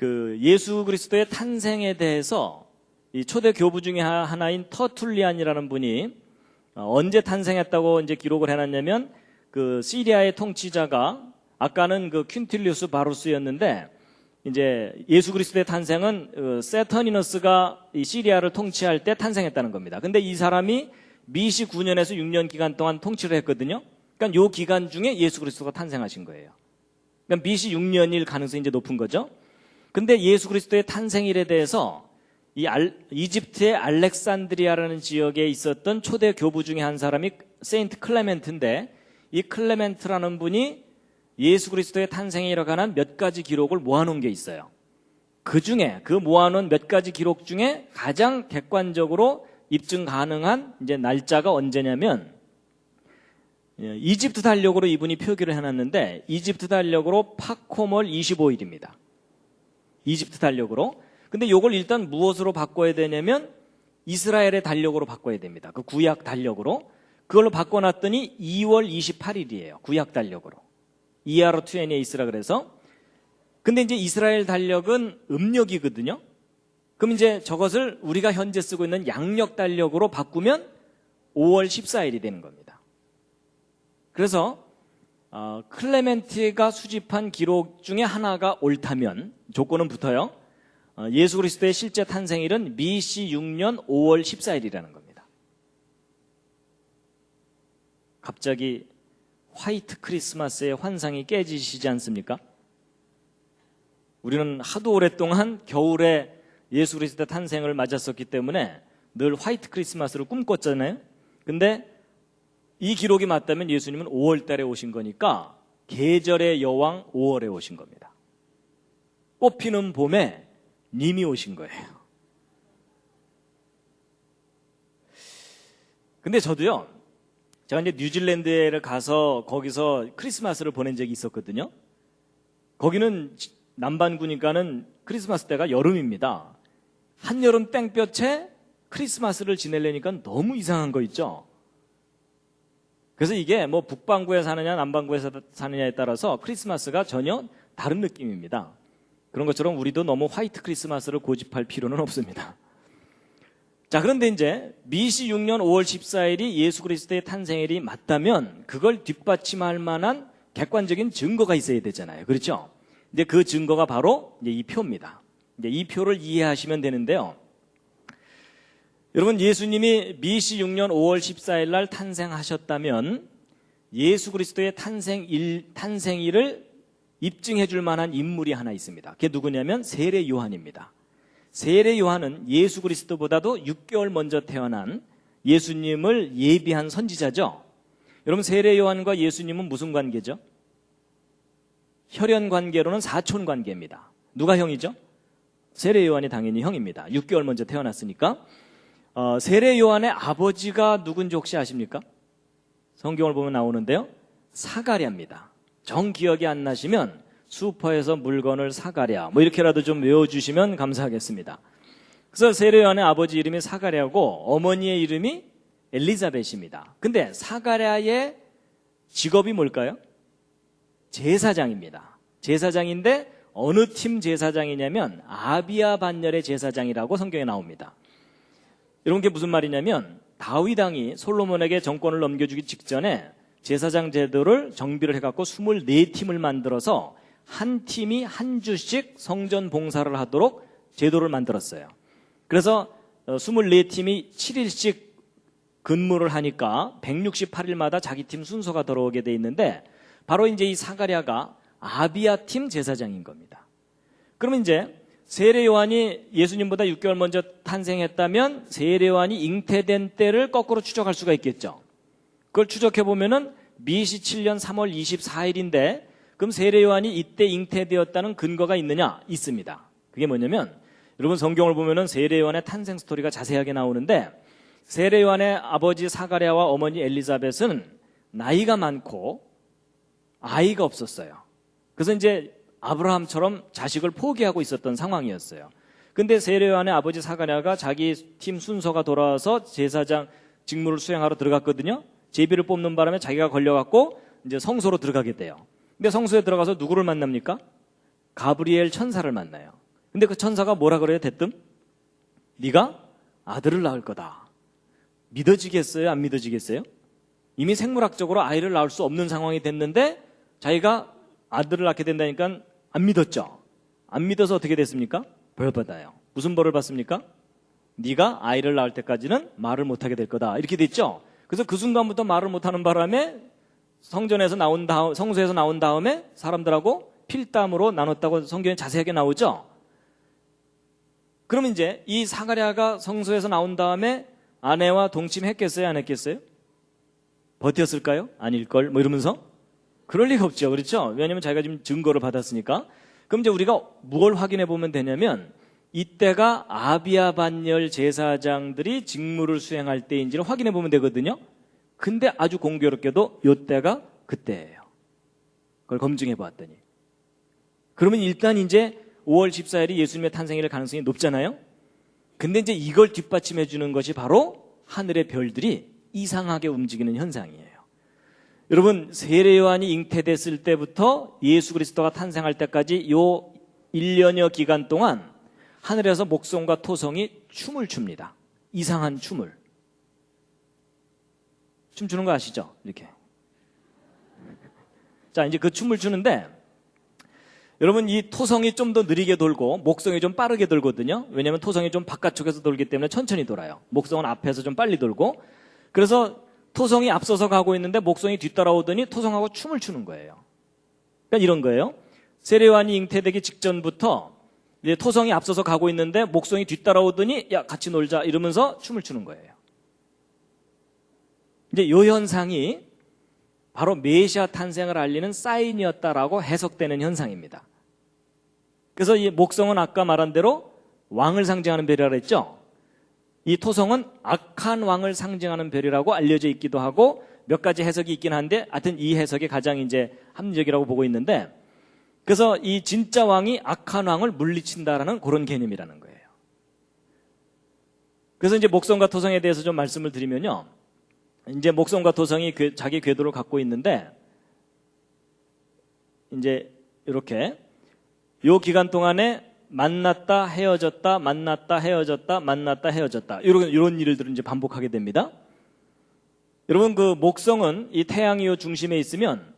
그 예수 그리스도의 탄생에 대해서 이 초대 교부 중에 하나인 터툴리안이라는 분이 언제 탄생했다고 이제 기록을 해놨냐면 그 시리아의 통치자가 아까는 그 퀸틸리우스 바루스였는데 이제 예수 그리스도의 탄생은 세터니너스가 이 시리아를 통치할 때 탄생했다는 겁니다. 근데 이 사람이 BC 9년에서 6년 기간 동안 통치를 했거든요. 그러니까 요 기간 중에 예수 그리스도가 탄생하신 거예요. 그러니까 BC 6년일 가능성이 이제 높은 거죠. 근데 예수 그리스도의 탄생일에 대해서 이집트의 알렉산드리아라는 지역에 있었던 초대 교부 중에 한 사람이 세인트 클레멘트인데, 이 클레멘트라는 분이 예수 그리스도의 탄생에 관한 몇 가지 기록을 모아놓은 게 있어요. 그 중에 그 모아놓은 몇 가지 기록 중에 가장 객관적으로 입증 가능한 이제 날짜가 언제냐면, 이집트 달력으로 이분이 표기를 해놨는데, 이집트 달력으로 파코몰 25일입니다. 이집트 달력으로. 근데 이걸 일단 무엇으로 바꿔야 되냐면 이스라엘의 달력으로 바꿔야 됩니다. 그 구약 달력으로. 그걸로 바꿔놨더니 2월 28일이에요. 구약 달력으로. 이하로 투엔에 있으라 그래서. 근데 이제 이스라엘 달력은 음력이거든요. 그럼 이제 저것을 우리가 현재 쓰고 있는 양력 달력으로 바꾸면 5월 14일이 되는 겁니다. 그래서 클레멘트가 수집한 기록 중에 하나가 옳다면, 조건은 붙어요. 예수 그리스도의 실제 탄생일은 BC 6년 5월 14일이라는 겁니다. 갑자기 화이트 크리스마스의 환상이 깨지시지 않습니까? 우리는 하도 오랫동안 겨울에 예수 그리스도의 탄생을 맞았었기 때문에 늘 화이트 크리스마스를 꿈꿨잖아요. 근데 이 기록이 맞다면 예수님은 5월 달에 오신 거니까 계절의 여왕 5월에 오신 겁니다. 꽃피는 봄에 님이 오신 거예요. 근데 저도요, 제가 이제 뉴질랜드에 가서 거기서 크리스마스를 보낸 적이 있었거든요. 거기는 남반구니까는 크리스마스 때가 여름입니다. 한여름 땡볕에 크리스마스를 지내려니까 너무 이상한 거 있죠. 그래서 이게 뭐 북반구에 사느냐 남반구에 사느냐에 따라서 크리스마스가 전혀 다른 느낌입니다. 그런 것처럼 우리도 너무 화이트 크리스마스를 고집할 필요는 없습니다. 자, 그런데 이제 BC 6년 5월 14일이 예수 그리스도의 탄생일이 맞다면 그걸 뒷받침할 만한 객관적인 증거가 있어야 되잖아요. 그렇죠? 이제 그 증거가 바로 이제 이 표입니다. 이제 이 표를 이해하시면 되는데요. 여러분, 예수님이 BC 6년 5월 14일 날 탄생하셨다면 예수 그리스도의 탄생일을 입증해 줄 만한 인물이 하나 있습니다. 그게 누구냐면 세례 요한입니다. 세례 요한은 예수 그리스도보다도 6개월 먼저 태어난 예수님을 예비한 선지자죠. 여러분, 세례 요한과 예수님은 무슨 관계죠? 혈연 관계로는 사촌 관계입니다. 누가 형이죠? 세례 요한이 당연히 형입니다. 6개월 먼저 태어났으니까. 세례 요한의 아버지가 누군지 혹시 아십니까? 성경을 보면 나오는데요. 사가랴입니다. 정 기억이 안 나시면 슈퍼에서 물건을 사가랴 뭐 이렇게라도 좀 외워주시면 감사하겠습니다. 그래서 세례 요한의 아버지 이름이 사가랴고 어머니의 이름이 엘리자벳입니다. 근데 사가랴의 직업이 뭘까요? 제사장입니다. 제사장인데 어느 팀 제사장이냐면 아비야 반열의 제사장이라고 성경에 나옵니다. 이런 게 무슨 말이냐면 다윗 왕이 솔로몬에게 정권을 넘겨주기 직전에 제사장 제도를 정비를 해갖고 24팀을 만들어서 한 팀이 한 주씩 성전 봉사를 하도록 제도를 만들었어요. 그래서 24팀이 7일씩 근무를 하니까 168일마다 자기 팀 순서가 들어오게 돼 있는데 바로 이제 이 사가랴가 아비야 팀 제사장인 겁니다. 그러면 이제 세례 요한이 예수님보다 6개월 먼저 탄생했다면 세례 요한이 잉태된 때를 거꾸로 추적할 수가 있겠죠. 그걸 추적해 보면은 BC 7년 3월 24일인데 그럼 세례 요한이 이때 잉태되었다는 근거가 있느냐? 있습니다. 그게 뭐냐면 여러분 성경을 보면은 세례 요한의 탄생 스토리가 자세하게 나오는데 세례 요한의 아버지 사가랴와 어머니 엘리자벳은 나이가 많고 아이가 없었어요. 그래서 이제 아브라함처럼 자식을 포기하고 있었던 상황이었어요. 근데 세례 요한의 아버지 사가랴가 자기 팀 순서가 돌아와서 제사장 직무를 수행하러 들어갔거든요. 제비를 뽑는 바람에 자기가 걸려갖고 이제 성소로 들어가게 돼요. 근데 성소에 들어가서 누구를 만납니까? 가브리엘 천사를 만나요. 근데 그 천사가 뭐라 그래요? 대뜸 네가 아들을 낳을 거다. 믿어지겠어요? 안 믿어지겠어요? 이미 생물학적으로 아이를 낳을 수 없는 상황이 됐는데 자기가 아들을 낳게 된다니까 안 믿었죠. 안 믿어서 어떻게 됐습니까? 벌 받아요. 무슨 벌을 받습니까? 네가 아이를 낳을 때까지는 말을 못하게 될 거다. 이렇게 됐죠. 그래서 그 순간부터 말을 못하는 바람에 성소에서 나온 다음에 사람들하고 필담으로 나눴다고 성경에 자세하게 나오죠. 그러면 이제 이 사가랴가 성소에서 나온 다음에 아내와 동침했겠어요? 안 했겠어요? 버텼을까요? 아닐걸? 뭐 이러면서? 그럴 리가 없죠. 그렇죠? 왜냐하면 자기가 지금 증거를 받았으니까. 그럼 이제 우리가 뭘 확인해 보면 되냐면 이때가 아비야 반열 제사장들이 직무를 수행할 때인지를 확인해 보면 되거든요. 근데 아주 공교롭게도 이때가 그때예요. 그걸 검증해 보았더니. 그러면 일단 이제 5월 14일이 예수님의 탄생일 가능성이 높잖아요. 근데 이제 이걸 뒷받침해 주는 것이 바로 하늘의 별들이 이상하게 움직이는 현상이에요. 여러분, 세례 요한이 잉태됐을 때부터 예수 그리스도가 탄생할 때까지 요 1년여 기간 동안 하늘에서 목성과 토성이 춤을 춥니다. 이상한 춤을. 춤추는 거 아시죠? 이렇게. 자, 이제 그 춤을 추는데 여러분, 이 토성이 좀 더 느리게 돌고 목성이 좀 빠르게 돌거든요. 왜냐하면 토성이 좀 바깥쪽에서 돌기 때문에 천천히 돌아요. 목성은 앞에서 좀 빨리 돌고. 그래서 토성이 앞서서 가고 있는데 목성이 뒤따라오더니 토성하고 춤을 추는 거예요. 그러니까 이런 거예요. 세례 요한이 잉태되기 직전부터 이제 토성이 앞서서 가고 있는데 목성이 뒤따라오더니 야, 같이 놀자 이러면서 춤을 추는 거예요. 이제 이 현상이 바로 메시아 탄생을 알리는 사인이었다라고 해석되는 현상입니다. 그래서 이 목성은 아까 말한 대로 왕을 상징하는 별이라고 했죠. 이 토성은 악한 왕을 상징하는 별이라고 알려져 있기도 하고 몇 가지 해석이 있긴 한데 하여튼 이 해석이 가장 이제 합리적이라고 보고 있는데 그래서 이 진짜 왕이 악한 왕을 물리친다라는 그런 개념이라는 거예요. 그래서 이제 목성과 토성에 대해서 좀 말씀을 드리면요. 이제 목성과 토성이 자기 궤도를 갖고 있는데 이제 이렇게 요 기간 동안에 만났다 헤어졌다 만났다 헤어졌다 만났다 헤어졌다 이런 일들을 이제 반복하게 됩니다. 여러분, 그 목성은 이 태양이 요 중심에 있으면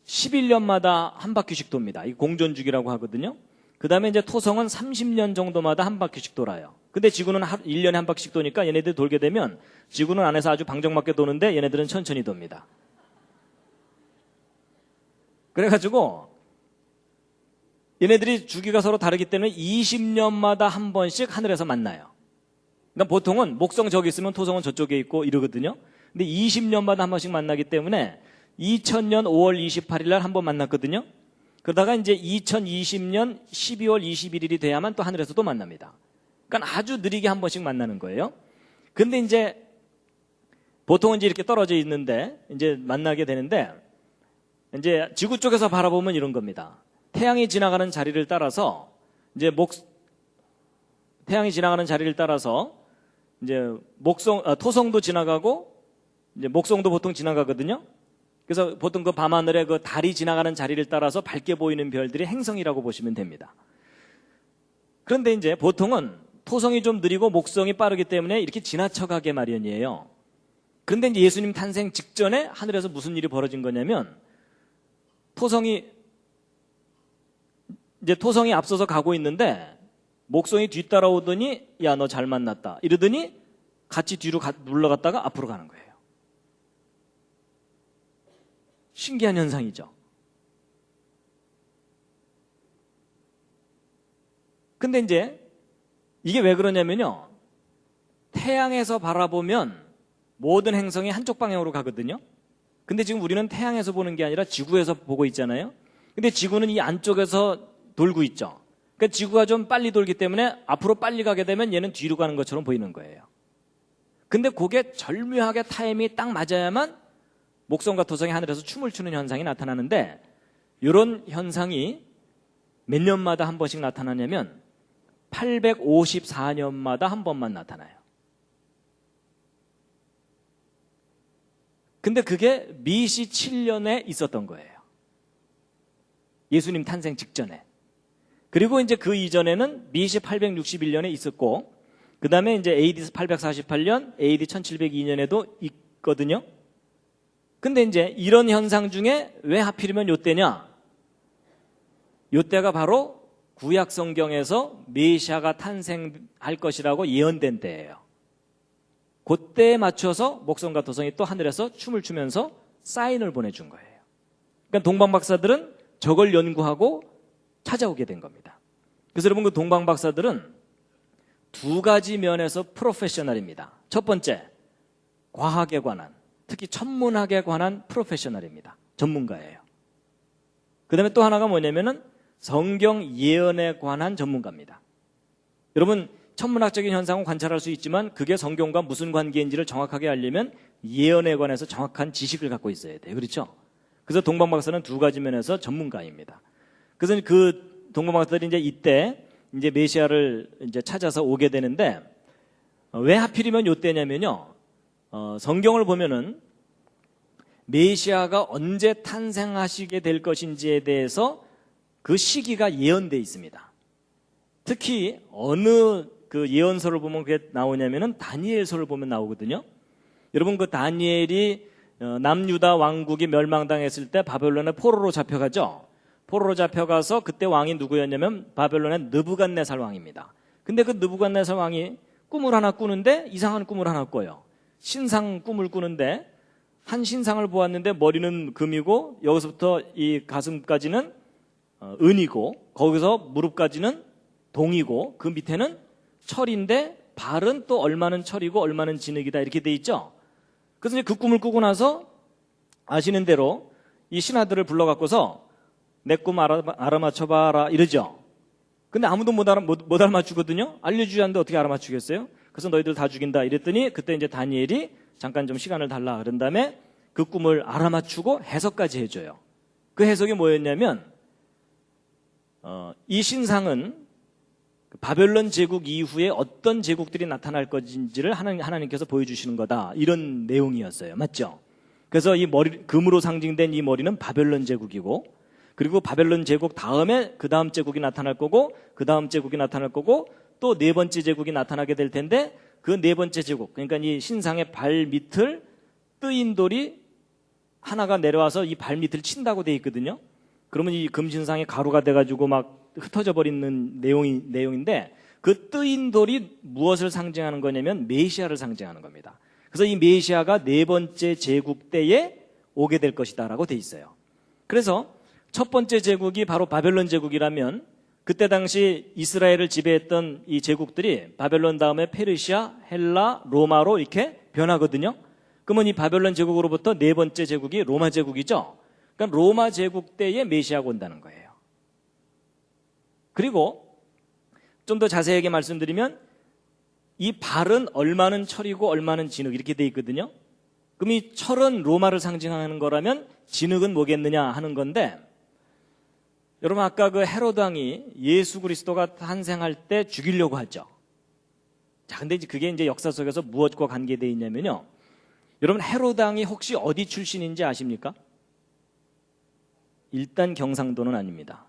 11년마다 한 바퀴씩 돕니다. 이 공전주기라고 하거든요. 그 다음에 이제 토성은 30년 정도마다 한 바퀴씩 돌아요. 근데 지구는 1년에 한 바퀴씩 도니까 얘네들이 돌게 되면 지구는 안에서 아주 방정맞게 도는데 얘네들은 천천히 돕니다. 그래가지고 얘네들이 주기가 서로 다르기 때문에 20년마다 한 번씩 하늘에서 만나요. 그러니까 보통은 목성 저기 있으면 토성은 저쪽에 있고 이러거든요. 근데 20년마다 한 번씩 만나기 때문에 2000년 5월 28일 날 한 번 만났거든요. 그러다가 이제 2020년 12월 21일이 돼야만 또 하늘에서 또 만납니다. 그러니까 아주 느리게 한 번씩 만나는 거예요. 근데 이제 보통은 이제 이렇게 떨어져 있는데 이제 만나게 되는데 이제 지구 쪽에서 바라보면 이런 겁니다. 태양이 지나가는 자리를 따라서 이제 태양이 지나가는 자리를 따라서 이제 토성도 지나가고 이제 목성도 보통 지나가거든요. 그래서 보통 그 밤하늘에 그 달이 지나가는 자리를 따라서 밝게 보이는 별들이 행성이라고 보시면 됩니다. 그런데 이제 보통은 토성이 좀 느리고 목성이 빠르기 때문에 이렇게 지나쳐가게 마련이에요. 그런데 이제 예수님 탄생 직전에 하늘에서 무슨 일이 벌어진 거냐면 토성이 앞서서 가고 있는데 목성이 뒤따라오더니 야, 너 잘 만났다 이러더니 같이 뒤로 물러갔다가 앞으로 가는 거예요. 신기한 현상이죠. 근데 이제 이게 왜 그러냐면요. 태양에서 바라보면 모든 행성이 한쪽 방향으로 가거든요. 근데 지금 우리는 태양에서 보는 게 아니라 지구에서 보고 있잖아요. 근데 지구는 이 안쪽에서 돌고 있죠. 그러니까 지구가 좀 빨리 돌기 때문에 앞으로 빨리 가게 되면 얘는 뒤로 가는 것처럼 보이는 거예요. 근데 그게 절묘하게 타임이 딱 맞아야만 목성과 토성이 하늘에서 춤을 추는 현상이 나타나는데 이런 현상이 몇 년마다 한 번씩 나타나냐면 854년마다 한 번만 나타나요. 근데 그게 미시 7년에 있었던 거예요. 예수님 탄생 직전에. 그리고 이제 그 이전에는 미시 861년에 있었고 그 다음에 이제 AD 848년, AD 1702년에도 있거든요. 근데 이제 이런 현상 중에 왜 하필이면 요때냐? 요때가 바로 구약 성경에서 메시아가 탄생할 것이라고 예언된 때예요. 그때에 맞춰서 목성과 도성이 또 하늘에서 춤을 추면서 사인을 보내준 거예요. 그러니까 동방박사들은 저걸 연구하고 찾아오게 된 겁니다. 그래서 여러분, 그 동방박사들은 두 가지 면에서 프로페셔널입니다. 첫 번째, 과학에 관한, 특히 천문학에 관한 프로페셔널입니다. 전문가예요. 그 다음에 또 하나가 뭐냐면은 성경 예언에 관한 전문가입니다. 여러분, 천문학적인 현상은 관찰할 수 있지만 그게 성경과 무슨 관계인지를 정확하게 알려면 예언에 관해서 정확한 지식을 갖고 있어야 돼요. 그렇죠? 그래서 동방박사는 두 가지 면에서 전문가입니다. 그래서 그 동방박사들이 이제 이때 이제 메시아를 이제 찾아서 오게 되는데, 왜 하필이면 이때냐면요, 성경을 보면은 메시아가 언제 탄생하시게 될 것인지에 대해서 그 시기가 예언되어 있습니다. 특히 어느 그 예언서를 보면 그게 나오냐면은 다니엘서를 보면 나오거든요. 여러분, 그 다니엘이 남유다 왕국이 멸망당했을 때 바벨론의 포로로 잡혀가죠. 포로로 잡혀가서 그때 왕이 누구였냐면 바벨론의 느부갓네살 왕입니다. 근데 그 느부갓네살 왕이 꿈을 하나 꾸는데 이상한 꿈을 하나 꿔요. 신상 꿈을 꾸는데 한 신상을 보았는데 머리는 금이고 여기서부터 이 가슴까지는 은이고 거기서 무릎까지는 동이고 그 밑에는 철인데 발은 또 얼마는 철이고 얼마는 진흙이다 이렇게 돼 있죠. 그래서 이제 그 꿈을 꾸고 나서 아시는 대로 이 신하들을 불러갖고서 내 꿈 알아맞혀봐라 이러죠. 근데 아무도 못 알아맞추거든요. 알려주지 않는데 어떻게 알아맞추겠어요? 그래서 너희들 다 죽인다 이랬더니 그때 이제 다니엘이 잠깐 좀 시간을 달라 그런 다음에 그 꿈을 알아맞추고 해석까지 해줘요. 그 해석이 뭐였냐면 이 신상은 바벨론 제국 이후에 어떤 제국들이 나타날 것인지를 하나님께서 보여주시는 거다 이런 내용이었어요. 맞죠? 그래서 이 머리, 금으로 상징된 이 머리는 바벨론 제국이고, 그리고 바벨론 제국 다음에 그 다음 제국이 나타날 거고, 그 다음 제국이 나타날 거고, 또 네 번째 제국이 나타나게 될 텐데 그 네 번째 제국, 그러니까 이 신상의 발 밑을 뜨인 돌이 하나가 내려와서 이 발 밑을 친다고 돼 있거든요. 그러면 이 금신상이 가루가 돼가지고 막 흩어져 버리는 내용인데, 그 뜨인 돌이 무엇을 상징하는 거냐면 메시아를 상징하는 겁니다. 그래서 이 메시아가 네 번째 제국 때에 오게 될 것이다라고 돼 있어요. 그래서 첫 번째 제국이 바로 바벨론 제국이라면 그때 당시 이스라엘을 지배했던 이 제국들이 바벨론 다음에 페르시아, 헬라, 로마로 이렇게 변하거든요. 그러면 이 바벨론 제국으로부터 네 번째 제국이 로마 제국이죠. 그러니까 로마 제국 때에 메시아가 온다는 거예요. 그리고 좀 더 자세하게 말씀드리면 이 발은 얼마는 철이고 얼마는 진흙 이렇게 돼 있거든요. 그럼 이 철은 로마를 상징하는 거라면 진흙은 뭐겠느냐 하는 건데, 여러분 아까 그 헤로드 왕이 예수 그리스도가 탄생할 때 죽이려고 하죠. 자, 근데 그게 이제 역사 속에서 무엇과 관계되어 있냐면요, 여러분 헤로드 왕이 혹시 어디 출신인지 아십니까? 일단 경상도는 아닙니다.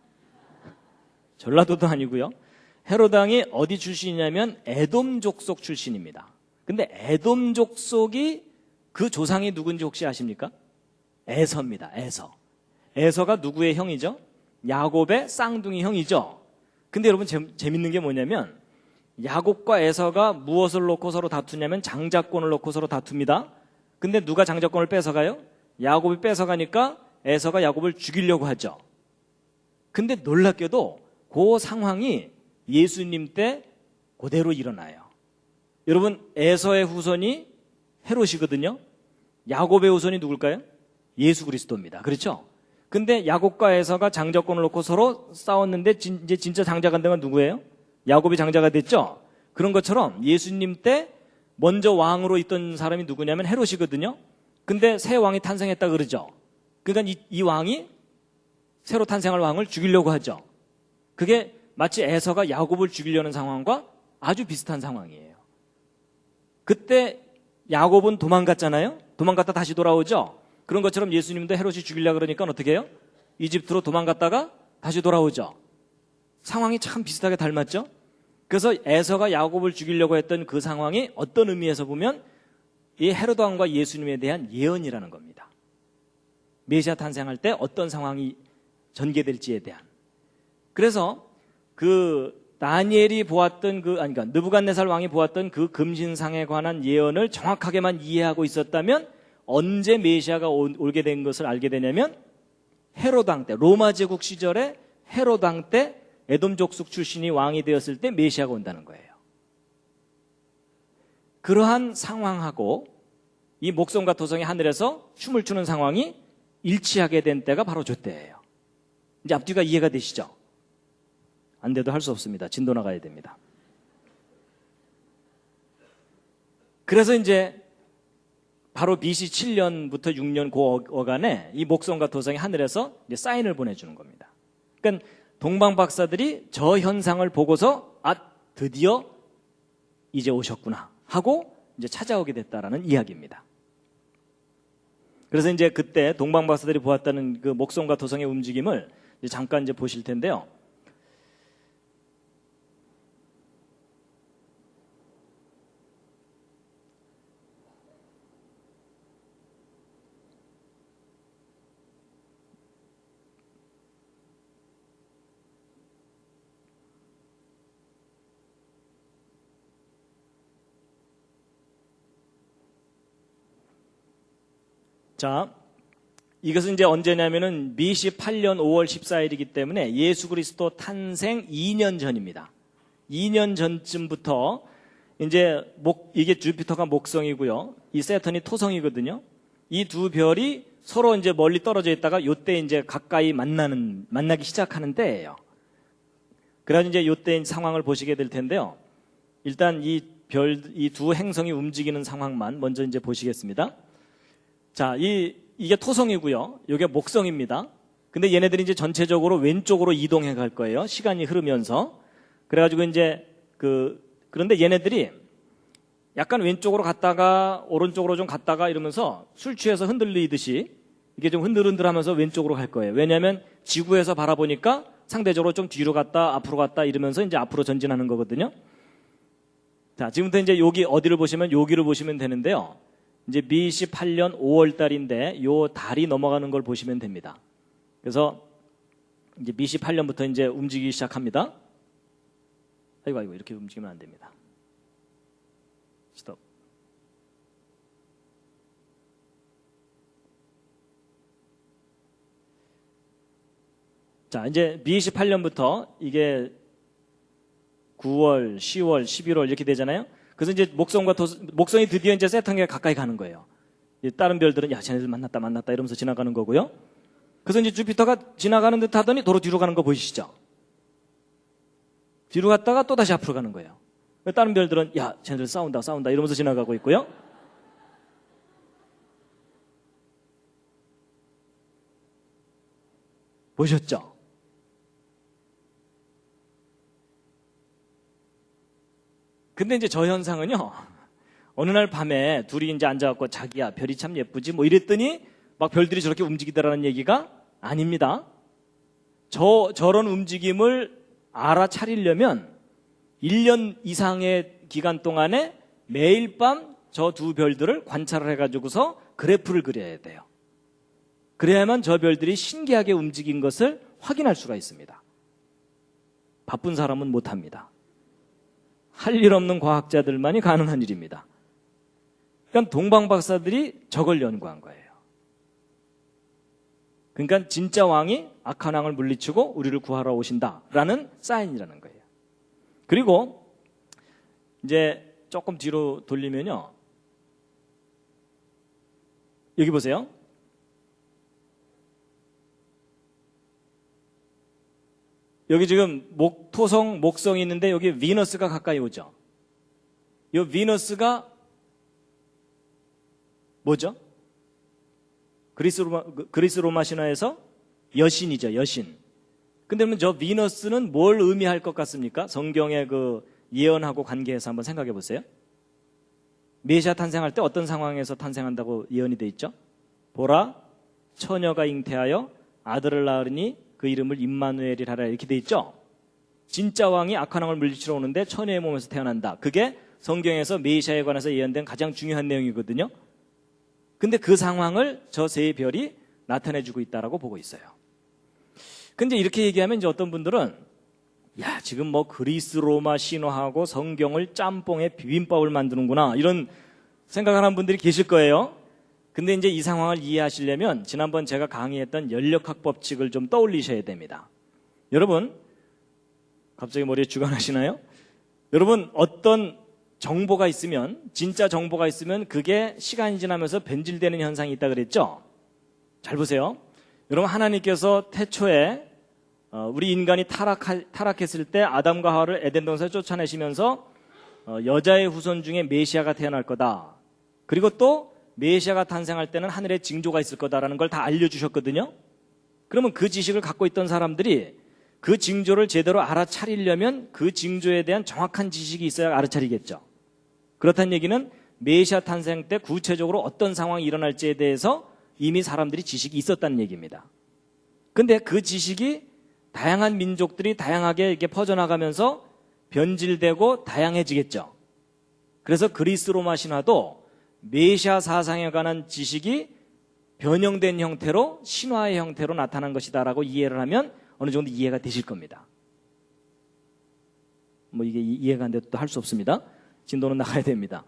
전라도도 아니고요. 헤로드 왕이 어디 출신이냐면 에돔 족속 출신입니다. 근데 에돔 족속이 그 조상이 누군지 혹시 아십니까? 에서입니다. 에서가 누구의 형이죠? 야곱의 쌍둥이 형이죠. 근데 여러분 재밌는 게 뭐냐면 야곱과 에서가 무엇을 놓고 서로 다투냐면 장자권을 놓고 서로 다툽니다. 근데 누가 장자권을 뺏어가요? 야곱이 뺏어가니까 에서가 야곱을 죽이려고 하죠. 근데 놀랍게도 그 상황이 예수님 때 그대로 일어나요. 여러분 에서의 후손이 헤롯이거든요. 야곱의 후손이 누굴까요? 예수 그리스도입니다. 그렇죠? 근데 야곱과 에서가 장자권을 놓고 서로 싸웠는데 이제 진짜 장자가 된 건 누구예요? 야곱이 장자가 됐죠? 그런 것처럼 예수님 때 먼저 왕으로 있던 사람이 누구냐면 헤롯이거든요. 근데 새 왕이 탄생했다 그러죠. 그러니까 이 왕이 새로 탄생할 왕을 죽이려고 하죠. 그게 마치 에서가 야곱을 죽이려는 상황과 아주 비슷한 상황이에요. 그때 야곱은 도망갔잖아요. 도망갔다 다시 돌아오죠. 그런 것처럼 예수님도 헤롯이 죽이려고 그러니까 어떻게 해요? 이집트로 도망갔다가 다시 돌아오죠. 상황이 참 비슷하게 닮았죠. 그래서 에서가 야곱을 죽이려고 했던 그 상황이 어떤 의미에서 보면 이 헤롯 왕과 예수님에 대한 예언이라는 겁니다. 메시아 탄생할 때 어떤 상황이 전개될지에 대한. 그래서 그 다니엘이 보았던 그러니까 느부갓네살 왕이 보았던 그 금신상에 관한 예언을 정확하게만 이해하고 있었다면 언제 메시아가 올게 된 것을 알게 되냐면 헤롯 왕 때, 로마 제국 시절에 헤롯 왕 때 에돔 족속 출신이 왕이 되었을 때 메시아가 온다는 거예요. 그러한 상황하고 이 목성과 토성이 하늘에서 춤을 추는 상황이 일치하게 된 때가 바로 저 때예요. 이제 앞뒤가 이해가 되시죠? 안 돼도 할 수 없습니다. 진도 나가야 됩니다. 그래서 이제 바로 BC 7년부터 6년 그 어간에 이 목성과 토성이 하늘에서 이제 사인을 보내주는 겁니다. 그러니까 동방 박사들이 저 현상을 보고서 드디어 이제 오셨구나 하고 이제 찾아오게 됐다라는 이야기입니다. 그래서 이제 그때 동방 박사들이 보았다는 그 목성과 토성의 움직임을 이제 잠깐 이제 보실 텐데요. 자, 이것은 이제 언제냐면은 BC 8년 5월 14일이기 때문에 예수 그리스도 탄생 2년 전입니다. 2년 전쯤부터 이제 이게 주피터가 목성이고요. 이 세턴이 토성이거든요. 이 두 별이 서로 이제 멀리 떨어져 있다가 요때 이제 가까이 만나기 시작하는 때예요. 그래서 이제 요때 상황을 보시게 될 텐데요. 일단 이 두 행성이 움직이는 상황만 먼저 이제 보시겠습니다. 자, 이게 토성이고요. 이게 목성입니다. 근데 얘네들이 이제 전체적으로 왼쪽으로 이동해 갈 거예요. 시간이 흐르면서. 그래가지고 이제 그런데 얘네들이 약간 왼쪽으로 갔다가 오른쪽으로 좀 갔다가 이러면서 술 취해서 흔들리듯이 이게 좀 흔들흔들 하면서 왼쪽으로 갈 거예요. 왜냐하면 지구에서 바라보니까 상대적으로 좀 뒤로 갔다 앞으로 갔다 이러면서 이제 앞으로 전진하는 거거든요. 자, 지금부터 이제 여기 어디를 보시면 여기를 보시면 되는데요. 이제 BC 8년 5월 달인데 요 달이 넘어가는 걸 보시면 됩니다. 그래서 이제 BC 8년부터 이제 움직이기 시작합니다. 아이고 이렇게 움직이면 안 됩니다. 스톱. 자, 이제 BC 8년부터 이게 9월, 10월, 11월 이렇게 되잖아요. 그래서 이제 목성이 드디어 이제 세턴에 가까이 가는 거예요. 다른 별들은 야, 쟤네들 만났다 이러면서 지나가는 거고요. 그래서 이제 주피터가 지나가는 듯 하더니 도로 뒤로 가는 거 보이시죠? 뒤로 갔다가 또 다시 앞으로 가는 거예요. 다른 별들은 야, 쟤네들 싸운다 이러면서 지나가고 있고요. 보셨죠? 근데 이제 저 현상은요, 어느 날 밤에 둘이 이제 앉아갖고 자기야, 별이 참 예쁘지? 뭐 이랬더니 막 별들이 저렇게 움직이더라는 얘기가 아닙니다. 저런 움직임을 알아차리려면 1년 이상의 기간 동안에 매일 밤 저 두 별들을 관찰을 해가지고서 그래프를 그려야 돼요. 그래야만 저 별들이 신기하게 움직인 것을 확인할 수가 있습니다. 바쁜 사람은 못합니다. 할 일 없는 과학자들만이 가능한 일입니다. 그러니까 동방 박사들이 저걸 연구한 거예요. 그러니까 진짜 왕이 악한 왕을 물리치고 우리를 구하러 오신다라는 사인이라는 거예요. 그리고 이제 조금 뒤로 돌리면요. 여기 보세요. 여기 지금 토성, 목성이 있는데 여기 비너스가 가까이 오죠. 이 비너스가 뭐죠? 그리스 로마 신화에서 여신이죠, 여신. 근데 그러면 저 비너스는 뭘 의미할 것 같습니까? 성경의 그 예언하고 관계해서 한번 생각해 보세요. 메시아 탄생할 때 어떤 상황에서 탄생한다고 예언이 돼 있죠? 보라, 처녀가 잉태하여 아들을 낳으니 그 이름을 임마누엘이라 하라 이렇게 돼 있죠. 진짜 왕이 악한 왕을 물리치러 오는데 처녀의 몸에서 태어난다. 그게 성경에서 메시아에 관해서 예언된 가장 중요한 내용이거든요. 근데 그 상황을 저 세 별이 나타내주고 있다라고 보고 있어요. 근데 이렇게 얘기하면 이제 어떤 분들은 야, 지금 뭐 그리스 로마 신화하고 성경을 짬뽕에 비빔밥을 만드는구나, 이런 생각하는 분들이 계실 거예요. 근데 이제 이 상황을 이해하시려면 지난번 제가 강의했던 연력학 법칙을 좀 떠올리셔야 됩니다. 여러분, 갑자기 머리에 주관하시나요? 여러분, 어떤 정보가 있으면, 진짜 정보가 있으면 그게 시간이 지나면서 변질되는 현상이 있다 그랬죠? 잘 보세요. 여러분, 하나님께서 태초에 우리 인간이 타락했을 때 아담과 하와를 에덴 동산에 쫓아내시면서 여자의 후손 중에 메시아가 태어날 거다, 그리고 또 메시아가 탄생할 때는 하늘에 징조가 있을 거다라는 걸 다 알려주셨거든요. 그러면 그 지식을 갖고 있던 사람들이 그 징조를 제대로 알아차리려면 그 징조에 대한 정확한 지식이 있어야 알아차리겠죠. 그렇다는 얘기는 메시아 탄생 때 구체적으로 어떤 상황이 일어날지에 대해서 이미 사람들이 지식이 있었다는 얘기입니다. 근데 그 지식이 다양한 민족들이 다양하게 이렇게 퍼져나가면서 변질되고 다양해지겠죠. 그래서 그리스 로마 신화도 메시아 사상에 관한 지식이 변형된 형태로, 신화의 형태로 나타난 것이다라고 이해를 하면 어느 정도 이해가 되실 겁니다. 뭐 이게 이해가 안 돼도 또 할 수 없습니다. 진도는 나가야 됩니다.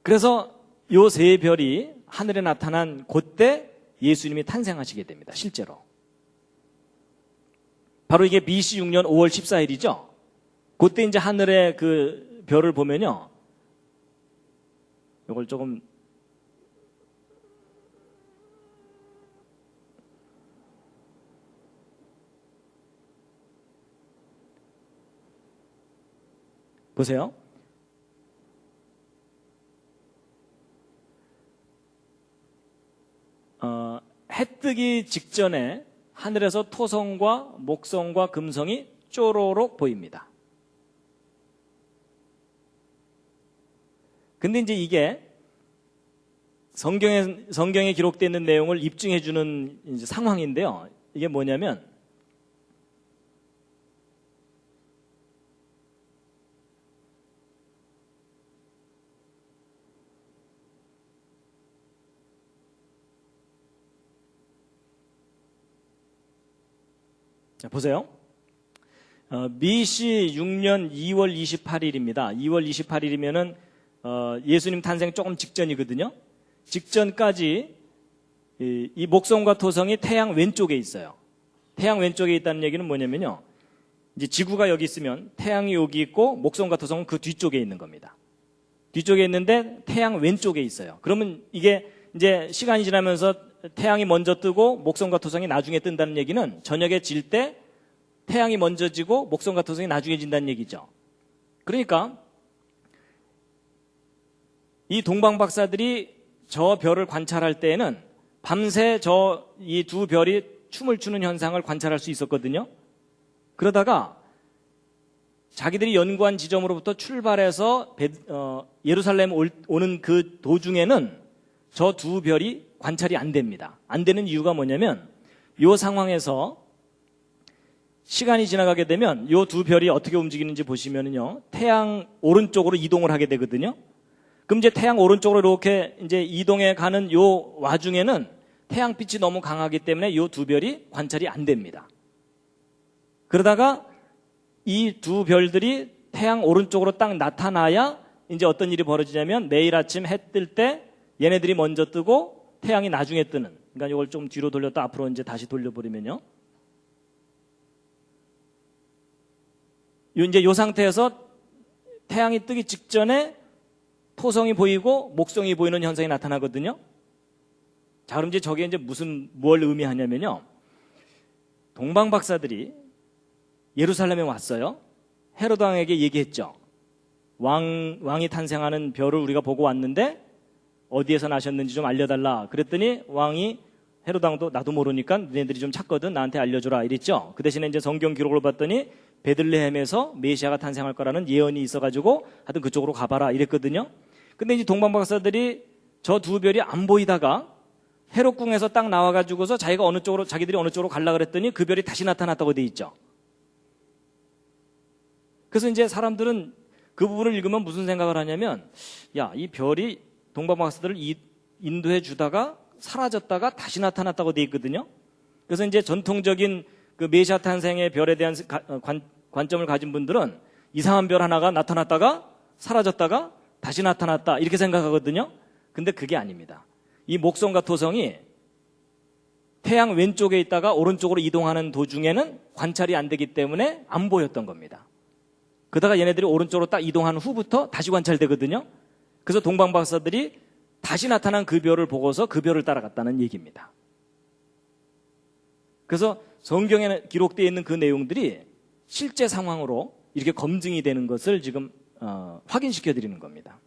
그래서 요 세 별이 하늘에 나타난 그때 예수님이 탄생하시게 됩니다. 실제로. 바로 이게 BC 6년 5월 14일이죠. 그때 이제 하늘의 그 별을 보면요, 이걸 조금 보세요. 해 뜨기 직전에 하늘에서 토성과 목성과 금성이 쪼로록 보입니다. 근데 이제 이게 성경에 기록되어 있는 내용을 입증해 주는 이제 상황인데요. 이게 뭐냐면, 자, 보세요. BC 6년 2월 28일입니다. 2월 28일이면은 예수님 탄생 조금 직전이거든요. 직전까지 이 목성과 토성이 태양 왼쪽에 있어요. 태양 왼쪽에 있다는 얘기는 뭐냐면요, 이제 지구가 여기 있으면 태양이 여기 있고 목성과 토성은 그 뒤쪽에 있는 겁니다. 뒤쪽에 있는데 태양 왼쪽에 있어요. 그러면 이게 이제 시간이 지나면서 태양이 먼저 뜨고 목성과 토성이 나중에 뜬다는 얘기는 저녁에 질 때 태양이 먼저 지고 목성과 토성이 나중에 진다는 얘기죠. 그러니까 이 동방박사들이 저 별을 관찰할 때에는 밤새 이 두 별이 춤을 추는 현상을 관찰할 수 있었거든요. 그러다가 자기들이 연구한 지점으로부터 출발해서 예루살렘 오는 그 도중에는 저 두 별이 관찰이 안 됩니다. 안 되는 이유가 뭐냐면, 이 상황에서 시간이 지나가게 되면 이 두 별이 어떻게 움직이는지 보시면요, 태양 오른쪽으로 이동을 하게 되거든요. 그럼 이제 태양 오른쪽으로 이렇게 이제 이동해 가는 요 와중에는 태양빛이 너무 강하기 때문에 이 두 별이 관찰이 안 됩니다. 그러다가 이 두 별들이 태양 오른쪽으로 딱 나타나야 이제 어떤 일이 벌어지냐면, 내일 아침 해 뜰 때 얘네들이 먼저 뜨고 태양이 나중에 뜨는, 그러니까 이걸 좀 뒤로 돌렸다 앞으로 이제 다시 돌려버리면요, 이제 이 상태에서 태양이 뜨기 직전에 토성이 보이고 목성이 보이는 현상이 나타나거든요. 자, 그럼 이제 저게 이제 뭘 의미하냐면요, 동방 박사들이 예루살렘에 왔어요. 헤로드 왕에게 얘기했죠. 왕이 탄생하는 별을 우리가 보고 왔는데 어디에서 나셨는지 좀 알려달라. 그랬더니 왕이, 헤로드 왕도 나도 모르니까 너네들이 좀 찾거든, 나한테 알려줘라 이랬죠. 그 대신에 이제 성경 기록을 봤더니 베들레헴에서 메시아가 탄생할 거라는 예언이 있어가지고 하여튼 그쪽으로 가봐라 이랬거든요. 근데 이제 동방 박사들이 저 두 별이 안 보이다가 헤롯궁에서 딱 나와가지고서 자기들이 어느 쪽으로 가려고 그랬더니 그 별이 다시 나타났다고 돼 있죠. 그래서 이제 사람들은 그 부분을 읽으면 무슨 생각을 하냐면, 야, 이 별이 동방박사들을 인도해 주다가 사라졌다가 다시 나타났다고 돼 있거든요. 그래서 이제 전통적인 그 메시아 탄생의 별에 대한 관점을 가진 분들은 이상한 별 하나가 나타났다가 사라졌다가 다시 나타났다 이렇게 생각하거든요. 근데 그게 아닙니다. 이 목성과 토성이 태양 왼쪽에 있다가 오른쪽으로 이동하는 도중에는 관찰이 안 되기 때문에 안 보였던 겁니다. 그러다가 얘네들이 오른쪽으로 딱 이동한 후부터 다시 관찰되거든요. 그래서 동방박사들이 다시 나타난 그 별을 보고서 그 별을 따라갔다는 얘기입니다. 그래서 성경에 기록되어 있는 그 내용들이 실제 상황으로 이렇게 검증이 되는 것을 지금 확인시켜 드리는 겁니다.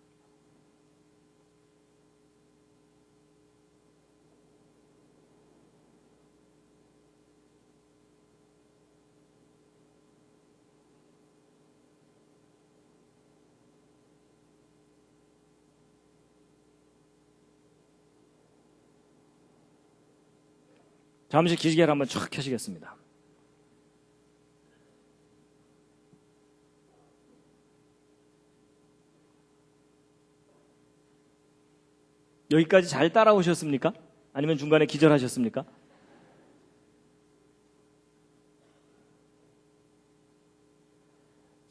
잠시 기지개를 한번 쫙 켜시겠습니다. 여기까지 잘 따라오셨습니까? 아니면 중간에 기절하셨습니까?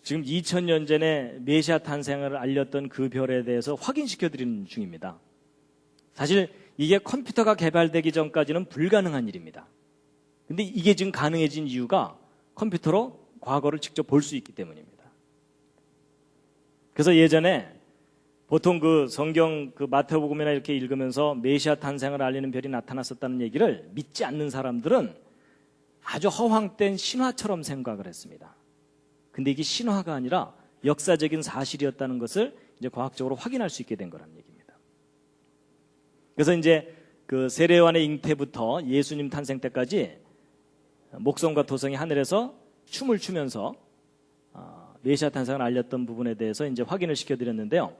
지금 2000년 전에 메시아 탄생을 알렸던 그 별에 대해서 확인시켜드리는 중입니다. 사실 이게 컴퓨터가 개발되기 전까지는 불가능한 일입니다. 근데 이게 지금 가능해진 이유가 컴퓨터로 과거를 직접 볼 수 있기 때문입니다. 그래서 예전에 보통 그 성경 그 마태복음이나 이렇게 읽으면서 메시아 탄생을 알리는 별이 나타났었다는 얘기를 믿지 않는 사람들은 아주 허황된 신화처럼 생각을 했습니다. 근데 이게 신화가 아니라 역사적인 사실이었다는 것을 이제 과학적으로 확인할 수 있게 된 거라는 얘기입니다. 그래서 이제 그 세례요한의 잉태부터 예수님 탄생 때까지 목성과 토성이 하늘에서 춤을 추면서 메시아 탄생을 알렸던 부분에 대해서 이제 확인을 시켜드렸는데요.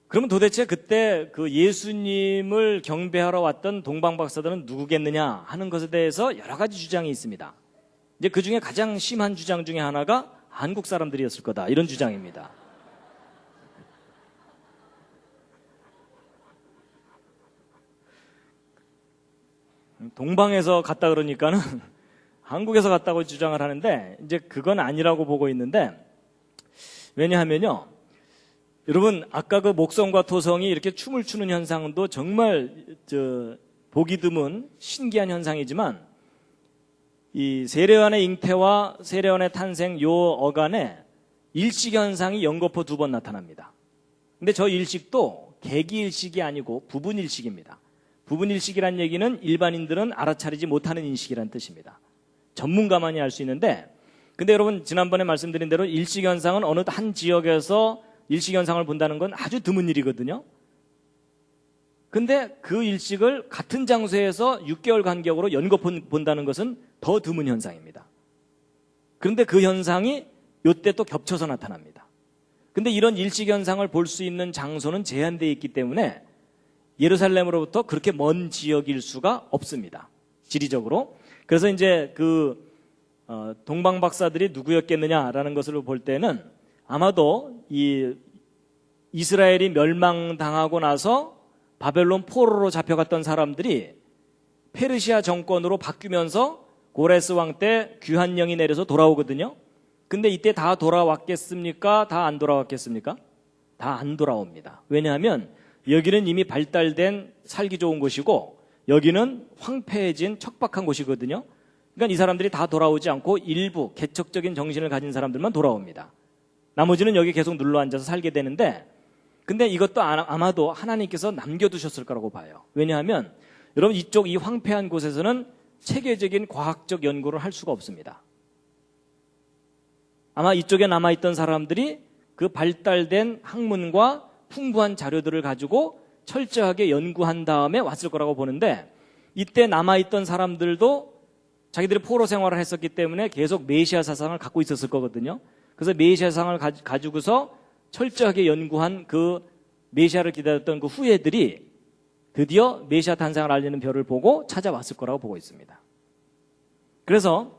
그러면 도대체 그때 그 예수님을 경배하러 왔던 동방박사들은 누구겠느냐 하는 것에 대해서 여러 가지 주장이 있습니다. 이제 그 중에 가장 심한 주장 중에 하나가 한국 사람들이었을 거다 이런 주장입니다. 동방에서 갔다 그러니까는 한국에서 갔다고 주장을 하는데 이제 그건 아니라고 보고 있는데, 왜냐하면요, 여러분 아까 그 목성과 토성이 이렇게 춤을 추는 현상도 정말 보기 드문 신기한 현상이지만 이 세례요한의 잉태와 세례요한의 탄생 요 어간에 일식 현상이 연거푸 2번 나타납니다. 근데 저 일식도 개기일식이 아니고 부분일식입니다. 부분일식이란 얘기는 일반인들은 알아차리지 못하는 인식이라는 뜻입니다. 전문가만이 알 수 있는데, 근데 여러분 지난번에 말씀드린 대로 일식 현상은 어느 한 지역에서 일식 현상을 본다는 건 아주 드문 일이거든요. 근데 그 일식을 같은 장소에서 6개월 간격으로 연거푸 본다는 것은 더 드문 현상입니다. 그런데 그 현상이 이때 또 겹쳐서 나타납니다. 근데 이런 일식 현상을 볼 수 있는 장소는 제한되어 있기 때문에 예루살렘으로부터 그렇게 먼 지역일 수가 없습니다. 지리적으로. 그래서 이제 동방 박사들이 누구였겠느냐라는 것을 볼 때는 아마도 이 이스라엘이 멸망당하고 나서 바벨론 포로로 잡혀갔던 사람들이 페르시아 정권으로 바뀌면서 고레스 왕 때 귀환령이 내려서 돌아오거든요. 근데 이때 다 돌아왔겠습니까? 다 안 돌아왔겠습니까? 다 안 돌아옵니다. 왜냐하면 여기는 이미 발달된 살기 좋은 곳이고 여기는 황폐해진 척박한 곳이거든요. 그러니까 이 사람들이 다 돌아오지 않고 일부 개척적인 정신을 가진 사람들만 돌아옵니다. 나머지는 여기 계속 눌러앉아서 살게 되는데, 근데 이것도 아마도 하나님께서 남겨두셨을 거라고 봐요. 왜냐하면 여러분 이쪽 이 황폐한 곳에서는 체계적인 과학적 연구를 할 수가 없습니다. 아마 이쪽에 남아있던 사람들이 그 발달된 학문과 풍부한 자료들을 가지고 철저하게 연구한 다음에 왔을 거라고 보는데, 이때 남아있던 사람들도 자기들이 포로 생활을 했었기 때문에 계속 메시아 사상을 갖고 있었을 거거든요. 그래서 메시아 사상을 가지고서 철저하게 연구한 그 메시아를 기다렸던 그 후예들이 드디어 메시아 탄생을 알리는 별을 보고 찾아왔을 거라고 보고 있습니다. 그래서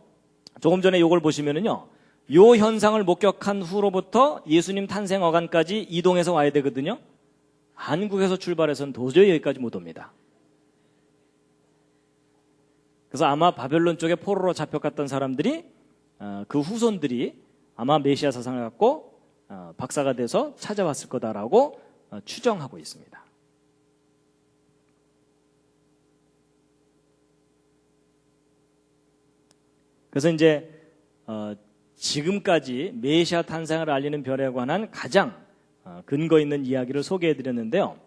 조금 전에 이걸 보시면은요, 요 현상을 목격한 후로부터 예수님 탄생 어간까지 이동해서 와야 되거든요. 한국에서 출발해서는 도저히 여기까지 못 옵니다. 그래서 아마 바벨론 쪽에 포로로 잡혀갔던 사람들이 그 후손들이 아마 메시아 사상을 갖고 박사가 돼서 찾아왔을 거다라고 추정하고 있습니다. 그래서 이제 지금까지 메시아 탄생을 알리는 별에 관한 가장 근거 있는 이야기를 소개해드렸는데요.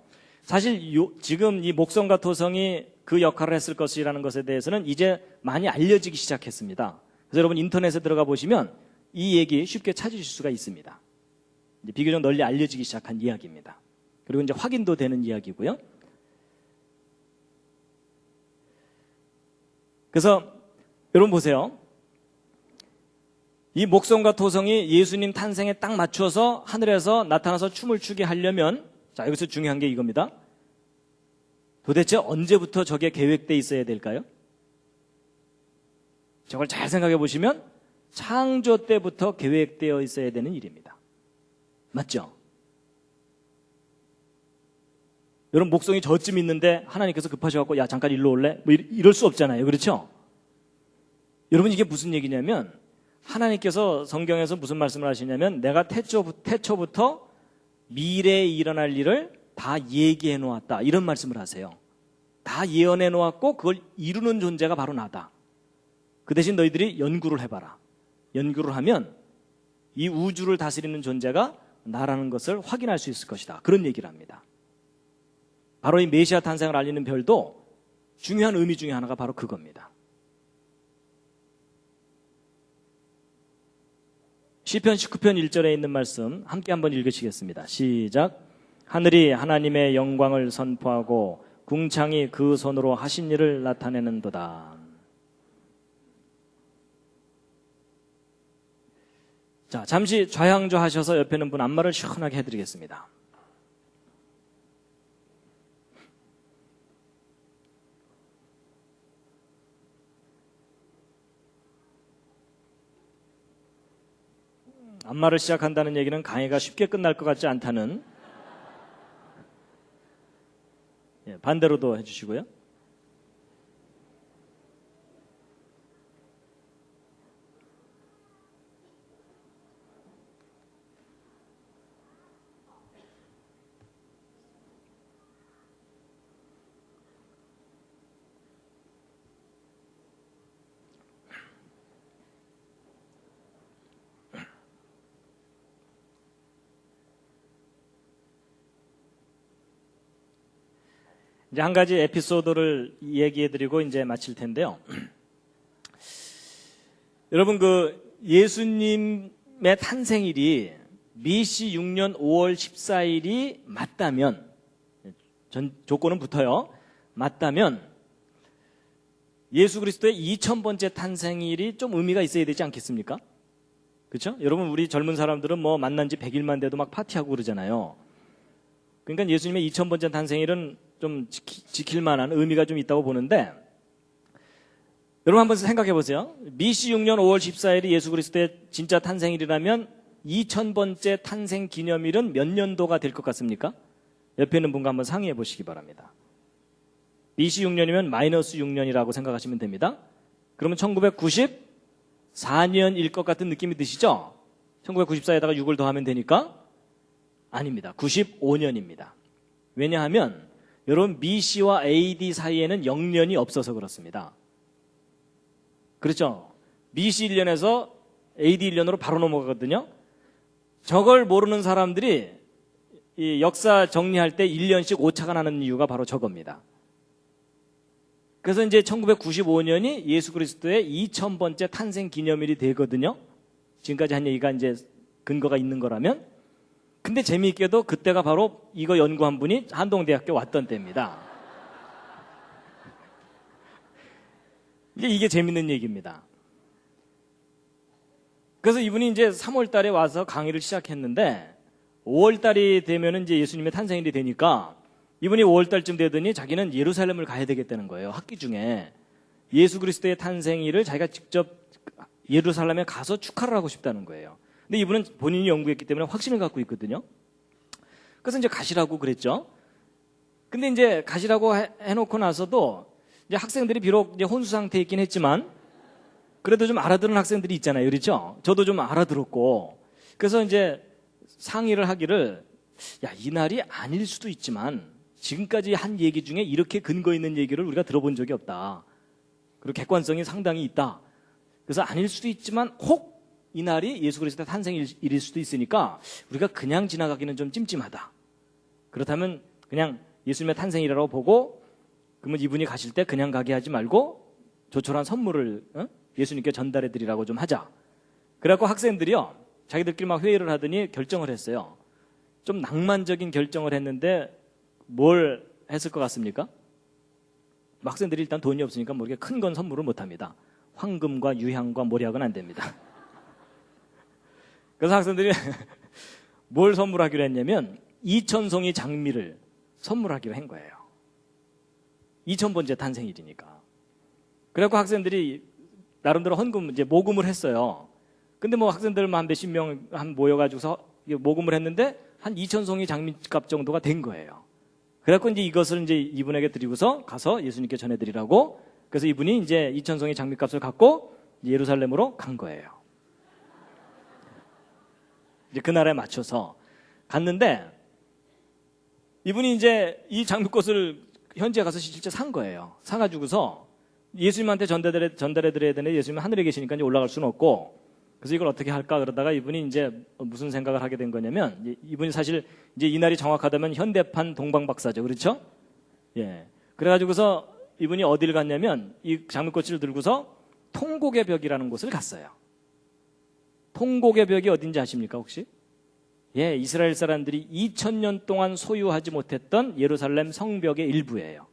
사실 지금 이 목성과 토성이 그 역할을 했을 것이라는 것에 대해서는 이제 많이 알려지기 시작했습니다. 그래서 여러분 인터넷에 들어가 보시면 이 얘기 쉽게 찾으실 수가 있습니다. 이제 비교적 널리 알려지기 시작한 이야기입니다. 그리고 이제 확인도 되는 이야기고요. 그래서 여러분 보세요. 이 목성과 토성이 예수님 탄생에 딱 맞춰서 하늘에서 나타나서 춤을 추게 하려면, 자, 여기서 중요한 게 이겁니다. 도대체 언제부터 저게 계획되어 있어야 될까요? 저걸 잘 생각해 보시면 창조 때부터 계획되어 있어야 되는 일입니다. 맞죠? 여러분 목성이 저쯤 있는데 하나님께서 급하셔갖고 야 잠깐 일로 올래? 뭐 이럴 수 없잖아요. 그렇죠? 여러분 이게 무슨 얘기냐면 하나님께서 성경에서 무슨 말씀을 하시냐면 내가 태초부터 미래에 일어날 일을 다 얘기해 놓았다 이런 말씀을 하세요. 다 예언해 놓았고 그걸 이루는 존재가 바로 나다. 그 대신 너희들이 연구를 해봐라. 연구를 하면 이 우주를 다스리는 존재가 나라는 것을 확인할 수 있을 것이다. 그런 얘기를 합니다. 바로 이 메시아 탄생을 알리는 별도 중요한 의미 중에 하나가 바로 그겁니다. 시편 19편 1절에 있는 말씀 함께 한번 읽으시겠습니다. 시작. 하늘이 하나님의 영광을 선포하고 궁창이 그 손으로 하신 일을 나타내는도다. 자, 잠시 좌양좌하셔서 옆에 있는 분 안마를 시원하게 해드리겠습니다. 안마를 시작한다는 얘기는 강의가 쉽게 끝날 것 같지 않다는, 반대로도 해주시고요. 이제 한 가지 에피소드를 얘기해드리고 이제 마칠 텐데요. 여러분 그 예수님의 탄생일이 BC 6년 5월 14일이 맞다면, 조건은 붙어요. 맞다면 예수 그리스도의 2000번째 탄생일이 좀 의미가 있어야 되지 않겠습니까? 그렇죠? 여러분 우리 젊은 사람들은 뭐 만난 지 100일만 돼도 막 파티하고 그러잖아요. 그러니까 예수님의 2000번째 탄생일은 좀 지킬 만한 의미가 좀 있다고 보는데, 여러분 한번 생각해 보세요. BC 6년 5월 14일이 예수 그리스도의 진짜 탄생일이라면 2000번째 탄생 기념일은 몇 년도가 될 것 같습니까? 옆에 있는 분과 한번 상의해 보시기 바랍니다. BC 6년이면 마이너스 6년이라고 생각하시면 됩니다. 그러면 1994년일 것 같은 느낌이 드시죠? 1994에다가 6을 더하면 되니까? 아닙니다. 95년입니다. 왜냐하면 여러분 BC와 AD 사이에는 0년이 없어서 그렇습니다. 그렇죠? BC 1년에서 AD 1년으로 바로 넘어가거든요. 저걸 모르는 사람들이 이 역사 정리할 때 1년씩 오차가 나는 이유가 바로 저겁니다. 그래서 이제 1995년이 예수 그리스도의 2000번째 탄생 기념일이 되거든요. 지금까지 한 얘기가 이제 근거가 있는 거라면. 근데 재미있게도 그때가 바로 이거 연구한 분이 한동대학교 왔던 때입니다. 이게 재밌는 얘기입니다. 그래서 이분이 이제 3월 달에 와서 강의를 시작했는데 5월 달이 되면 이제 예수님의 탄생일이 되니까 이분이 5월 달쯤 되더니 자기는 예루살렘을 가야 되겠다는 거예요. 학기 중에 예수 그리스도의 탄생일을 자기가 직접 예루살렘에 가서 축하를 하고 싶다는 거예요. 근데 이분은 본인이 연구했기 때문에 확신을 갖고 있거든요. 그래서 이제 가시라고 그랬죠. 근데 이제 가시라고 해놓고 나서도 이제 학생들이 비록 이제 혼수 상태에 있긴 했지만 그래도 좀 알아듣는 학생들이 있잖아요. 그렇죠? 저도 좀 알아들었고. 그래서 이제 상의를 하기를, 야, 이 날이 아닐 수도 있지만 지금까지 한 얘기 중에 이렇게 근거 있는 얘기를 우리가 들어본 적이 없다. 그리고 객관성이 상당히 있다. 그래서 아닐 수도 있지만 혹 이 날이 예수 그리스도의 탄생일일 수도 있으니까 우리가 그냥 지나가기는 좀 찜찜하다. 그렇다면 그냥 예수님의 탄생이라고 보고, 그러면 이분이 가실 때 그냥 가게 하지 말고 조촐한 선물을 예수님께 전달해 드리라고 좀 하자. 그래갖고 학생들이요, 자기들끼리 막 회의를 하더니 결정을 했어요. 좀 낭만적인 결정을 했는데 뭘 했을 것 같습니까? 학생들이 일단 돈이 없으니까 뭐 이렇게 큰 건 선물을 못 합니다. 황금과 유향과 모략은 안 됩니다. 그래서 학생들이 뭘 선물하기로 했냐면 2000송이 장미를 선물하기로 한 거예요. 2000번째 탄생일이니까. 그래갖고 학생들이 나름대로 헌금, 이제 모금을 했어요. 근데 뭐 학생들 한 몇십 명 한 모여가지고서 모금을 했는데 한 2000송이 장미값 정도가 된 거예요. 그래갖고 이제 이것을 이제 이분에게 드리고서 가서 예수님께 전해드리라고, 그래서 이분이 이제 2000송이 장미값을 갖고 예루살렘으로 간 거예요. 이제 그 날에 맞춰서 갔는데 이분이 이제 이 장미꽃을 현지에 가서 실제 산 거예요. 사가지고서 예수님한테 전달해 드려야 되는데 예수님은 하늘에 계시니까 이제 올라갈 수는 없고, 그래서 이걸 어떻게 할까 그러다가 이분이 이제 무슨 생각을 하게 된 거냐면, 이분이 사실 이제 이 날이 정확하다면 현대판 동방박사죠. 그렇죠? 예. 그래가지고서 이분이 어디를 갔냐면 이 장미꽃을 들고서 통곡의 벽이라는 곳을 갔어요. 통곡의 벽이 어딘지 아십니까 혹시? 예, 이스라엘 사람들이 2000년 동안 소유하지 못했던 예루살렘 성벽의 일부예요.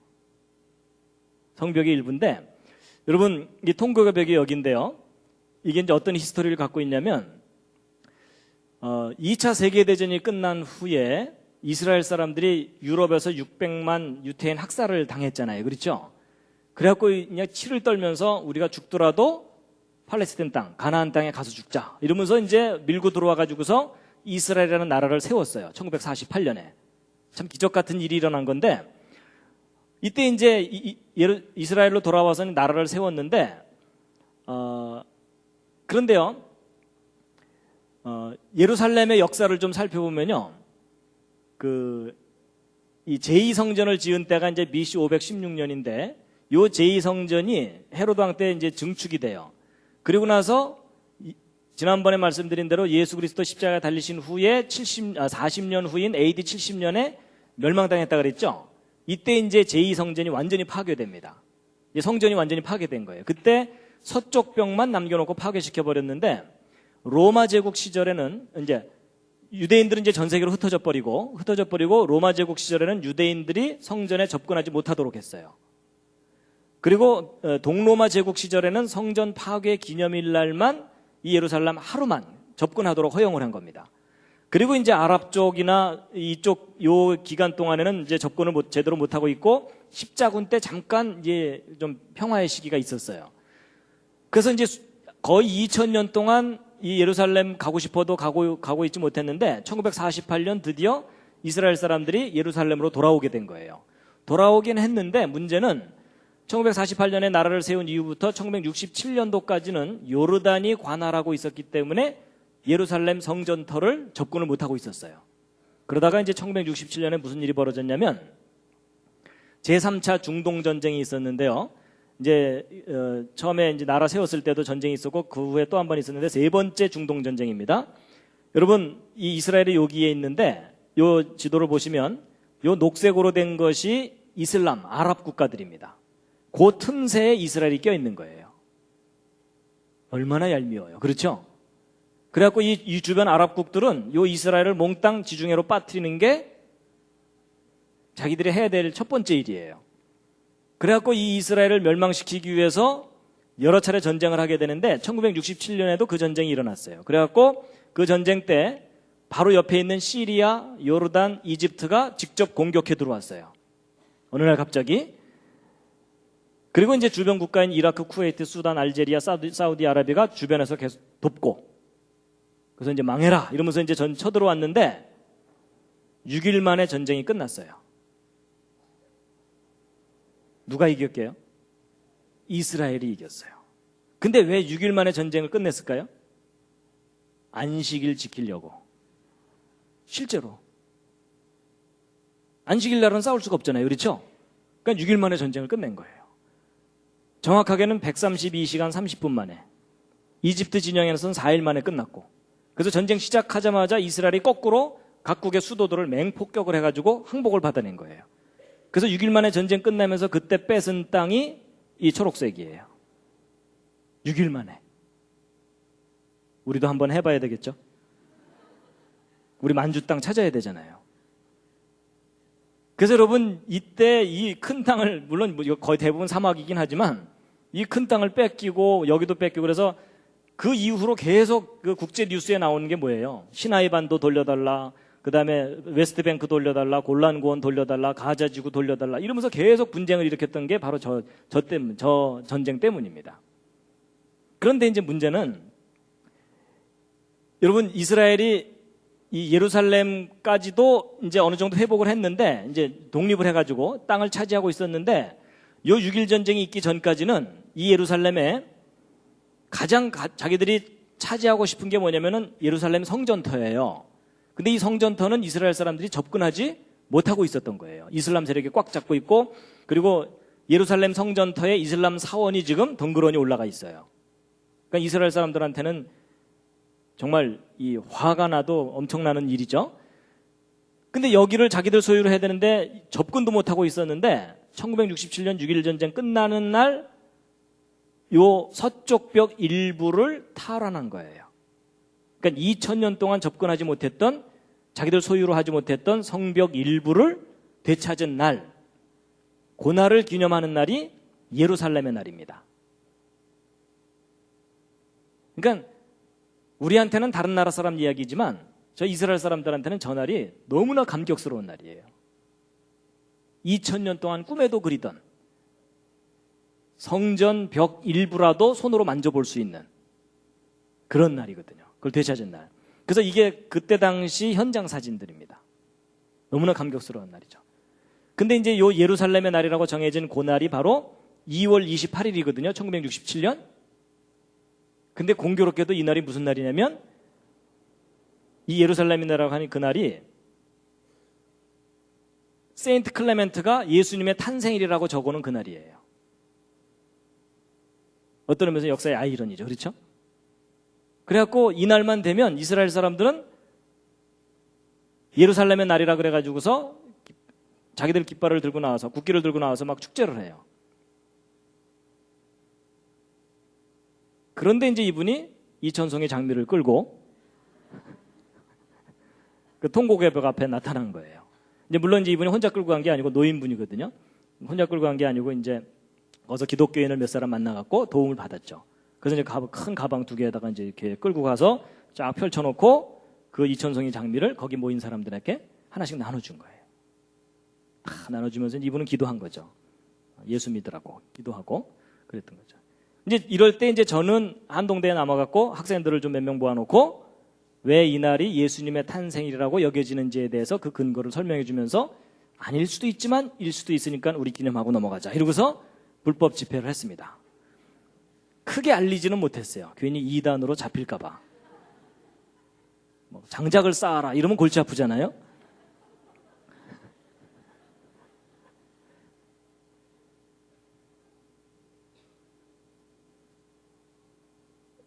성벽의 일부인데, 여러분 이 통곡의 벽이 여기인데요. 이게 이제 어떤 히스토리를 갖고 있냐면 2차 세계대전이 끝난 후에 이스라엘 사람들이 유럽에서 600만 유태인 학살을 당했잖아요. 그렇죠? 그래갖고 그냥 치를 떨면서 우리가 죽더라도 팔레스타인 땅, 가나안 땅에 가서 죽자 이러면서 이제 밀고 들어와가지고서 이스라엘이라는 나라를 세웠어요. 1948년에. 참 기적 같은 일이 일어난 건데, 이때 이제 이스라엘로 돌아와서는 나라를 세웠는데, 그런데요, 예루살렘의 역사를 좀 살펴보면요, 이 제2성전을 지은 때가 이제 BC 516년인데, 요 제2성전이 헤로드 왕 때 이제 증축이 돼요. 그리고 나서 지난번에 말씀드린 대로 예수 그리스도 십자가에 달리신 후에 40년 후인 AD 70년에 멸망당했다 그랬죠. 이때 이제 제2성전이 완전히 파괴됩니다. 이제 성전이 완전히 파괴된 거예요. 그때 서쪽 벽만 남겨놓고 파괴시켜 버렸는데, 로마 제국 시절에는 이제 유대인들은 이제 전 세계로 흩어져 버리고 로마 제국 시절에는 유대인들이 성전에 접근하지 못하도록 했어요. 그리고 동로마 제국 시절에는 성전 파괴 기념일 날만 이 예루살렘 하루만 접근하도록 허용을 한 겁니다. 그리고 이제 아랍 쪽이나 이쪽 요 기간 동안에는 이제 접근을 제대로 못 하고 있고, 십자군 때 잠깐 이제 좀 평화의 시기가 있었어요. 그래서 이제 거의 2000년 동안 이 예루살렘 가고 싶어도 가고 있지 못했는데 1948년 드디어 이스라엘 사람들이 예루살렘으로 돌아오게 된 거예요. 돌아오긴 했는데 문제는 1948년에 나라를 세운 이후부터 1967년도까지는 요르단이 관할하고 있었기 때문에 예루살렘 성전터를 접근을 못하고 있었어요. 그러다가 이제 1967년에 무슨 일이 벌어졌냐면 제3차 중동전쟁이 있었는데요. 이제 처음에 이제 나라 세웠을 때도 전쟁이 있었고 그 후에 또 한 번 있었는데 세 번째 중동전쟁입니다. 여러분 이 이스라엘이 여기에 있는데 요 지도를 보시면 요 녹색으로 된 것이 이슬람, 아랍 국가들입니다. 그 틈새에 이스라엘이 껴있는 거예요. 얼마나 얄미워요. 그렇죠? 그래갖고 이 주변 아랍국들은 요 이스라엘을 몽땅 지중해로 빠뜨리는 게 자기들이 해야 될 첫 번째 일이에요. 그래갖고 이 이스라엘을 멸망시키기 위해서 여러 차례 전쟁을 하게 되는데 1967년에도 그 전쟁이 일어났어요. 그래갖고 그 전쟁 때 바로 옆에 있는 시리아, 요르단, 이집트가 직접 공격해 들어왔어요. 어느 날 갑자기. 그리고 이제 주변 국가인 이라크, 쿠웨이트, 수단, 알제리아, 사우디아라비아가 주변에서 계속 돕고, 그래서 이제 망해라 이러면서 이제 쳐들어왔는데 6일 만에 전쟁이 끝났어요. 누가 이겼게요? 이스라엘이 이겼어요. 근데 왜 6일 만에 전쟁을 끝냈을까요? 안식일 지키려고. 실제로. 안식일 날은 싸울 수가 없잖아요. 그렇죠? 그러니까 6일 만에 전쟁을 끝낸 거예요. 정확하게는 132시간 30분 만에. 이집트 진영에서는 4일 만에 끝났고. 그래서 전쟁 시작하자마자 이스라엘이 거꾸로 각국의 수도들을 맹폭격을 해가지고 항복을 받아낸 거예요. 그래서 6일 만에 전쟁 끝나면서 그때 뺏은 땅이 이 초록색이에요. 6일 만에. 우리도 한번 해봐야 되겠죠? 우리 만주 땅 찾아야 되잖아요. 그래서 여러분, 이때 이 큰 땅을, 물론 거의 대부분 사막이긴 하지만 이 큰 땅을 뺏기고 여기도 뺏기고 그래서 그 이후로 계속 그 국제 뉴스에 나오는 게 뭐예요? 시나이 반도 돌려달라, 그 다음에 웨스트뱅크 돌려달라, 골란고원 돌려달라, 가자지구 돌려달라 이러면서 계속 분쟁을 일으켰던 게 바로 저 전쟁 때문입니다. 그런데 이제 문제는 여러분, 이스라엘이 이 예루살렘까지도 이제 어느 정도 회복을 했는데 이제 독립을 해가지고 땅을 차지하고 있었는데 요 6일 전쟁이 있기 전까지는 이 예루살렘에 가장 자기들이 차지하고 싶은 게 뭐냐면은 예루살렘 성전터예요. 근데 이 성전터는 이스라엘 사람들이 접근하지 못하고 있었던 거예요. 이슬람 세력이 꽉 잡고 있고, 그리고 예루살렘 성전터에 이슬람 사원이 지금 덩그러니 올라가 있어요. 그러니까 이스라엘 사람들한테는 정말 이 화가 나도 엄청나는 일이죠. 근데 여기를 자기들 소유로 해야 되는데 접근도 못하고 있었는데 1967년 6.1 전쟁 끝나는 날 요 서쪽 벽 일부를 탈환한 거예요. 그러니까 2000년 동안 접근하지 못했던, 자기들 소유로 하지 못했던 성벽 일부를 되찾은 날, 그날을 기념하는 날이 예루살렘의 날입니다. 그러니까 우리한테는 다른 나라 사람 이야기지만 저 이스라엘 사람들한테는 저 날이 너무나 감격스러운 날이에요. 2000년 동안 꿈에도 그리던 성전 벽 일부라도 손으로 만져볼 수 있는 그런 날이거든요. 그걸 되찾은 날. 그래서 이게 그때 당시 현장 사진들입니다. 너무나 감격스러운 날이죠. 근데 이제 요 예루살렘의 날이라고 정해진 그 날이 바로 2월 28일이거든요. 1967년. 근데 공교롭게도 이 날이 무슨 날이냐면 이 예루살렘의 날이라고 하는 그 날이 세인트 클레멘트가 예수님의 탄생일이라고 적어놓은 그 날이에요. 어떤 의미에서 역사의 아이러니죠. 그렇죠? 그래갖고 이날만 되면 이스라엘 사람들은 예루살렘의 날이라 그래가지고서 자기들 깃발을 들고 나와서, 국기를 들고 나와서 막 축제를 해요. 그런데 이제 이분이 이천송의 장미를 끌고 그 통곡의 벽 앞에 나타난 거예요. 이제 물론 이제 이분이 혼자 끌고 간 게 아니고 노인분이거든요. 혼자 끌고 간 게 아니고 이제 거기서 기독교인을 몇 사람 만나갖고 도움을 받았죠. 그래서 이제 큰 가방 2개에다가 이제 이렇게 끌고 가서 쫙 펼쳐놓고 그 이천송이 장미를 거기 모인 사람들에게 하나씩 나눠준 거예요. 다 나눠주면서 이분은 기도한 거죠. 예수 믿으라고 기도하고 그랬던 거죠. 이제 이럴 때 이제 저는 한동대에 남아갖고 학생들을 좀 몇 명 모아놓고 왜 이 날이 예수님의 탄생일이라고 여겨지는지에 대해서 그 근거를 설명해 주면서 아닐 수도 있지만 일 수도 있으니까 우리 기념하고 넘어가자. 이러고서 불법 집회를 했습니다. 크게 알리지는 못했어요. 괜히 이단으로 잡힐까봐. 뭐 장작을 쌓아라 이러면 골치 아프잖아요.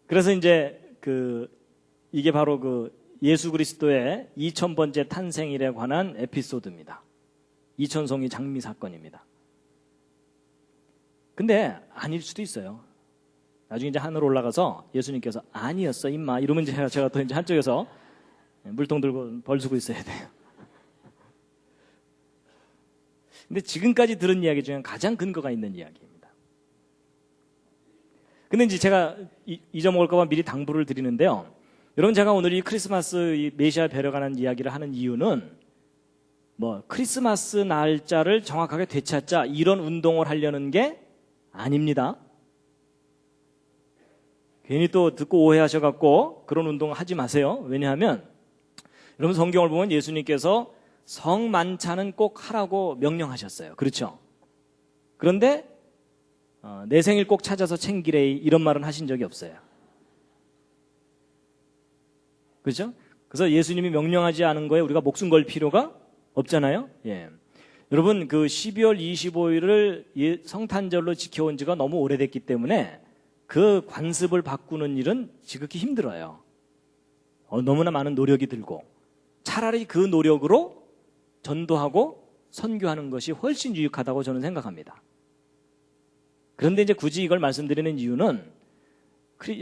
그래서 이제 이게 바로 그 예수 그리스도의 2000번째 탄생일에 관한 에피소드입니다. 이천송이 장미 사건입니다. 근데 아닐 수도 있어요. 나중에 이제 하늘 올라가서 예수님께서 아니었어 임마 이러면 제가 또 이제 한쪽에서 물통 들고 벌수고 있어야 돼요. 근데 지금까지 들은 이야기 중에 가장 근거가 있는 이야기입니다. 근데 이제 제가 잊어먹을까봐 미리 당부를 드리는데요. 여러분, 제가 오늘 이 크리스마스 이 메시아 뵈려가는 이야기를 하는 이유는 뭐 크리스마스 날짜를 정확하게 되찾자 이런 운동을 하려는 게 아닙니다. 괜히 또 듣고 오해하셔갖고 그런 운동 하지 마세요. 왜냐하면 여러분 성경을 보면 예수님께서 성만찬은 꼭 하라고 명령하셨어요. 그렇죠? 그런데 내 생일 꼭 찾아서 챙기래 이런 말은 하신 적이 없어요. 그렇죠? 그래서 예수님이 명령하지 않은 거에 우리가 목숨 걸 필요가 없잖아요. 예. 여러분 그 12월 25일을 성탄절로 지켜온 지가 너무 오래됐기 때문에 그 관습을 바꾸는 일은 지극히 힘들어요. 너무나 많은 노력이 들고 차라리 그 노력으로 전도하고 선교하는 것이 훨씬 유익하다고 저는 생각합니다. 그런데 이제 굳이 이걸 말씀드리는 이유는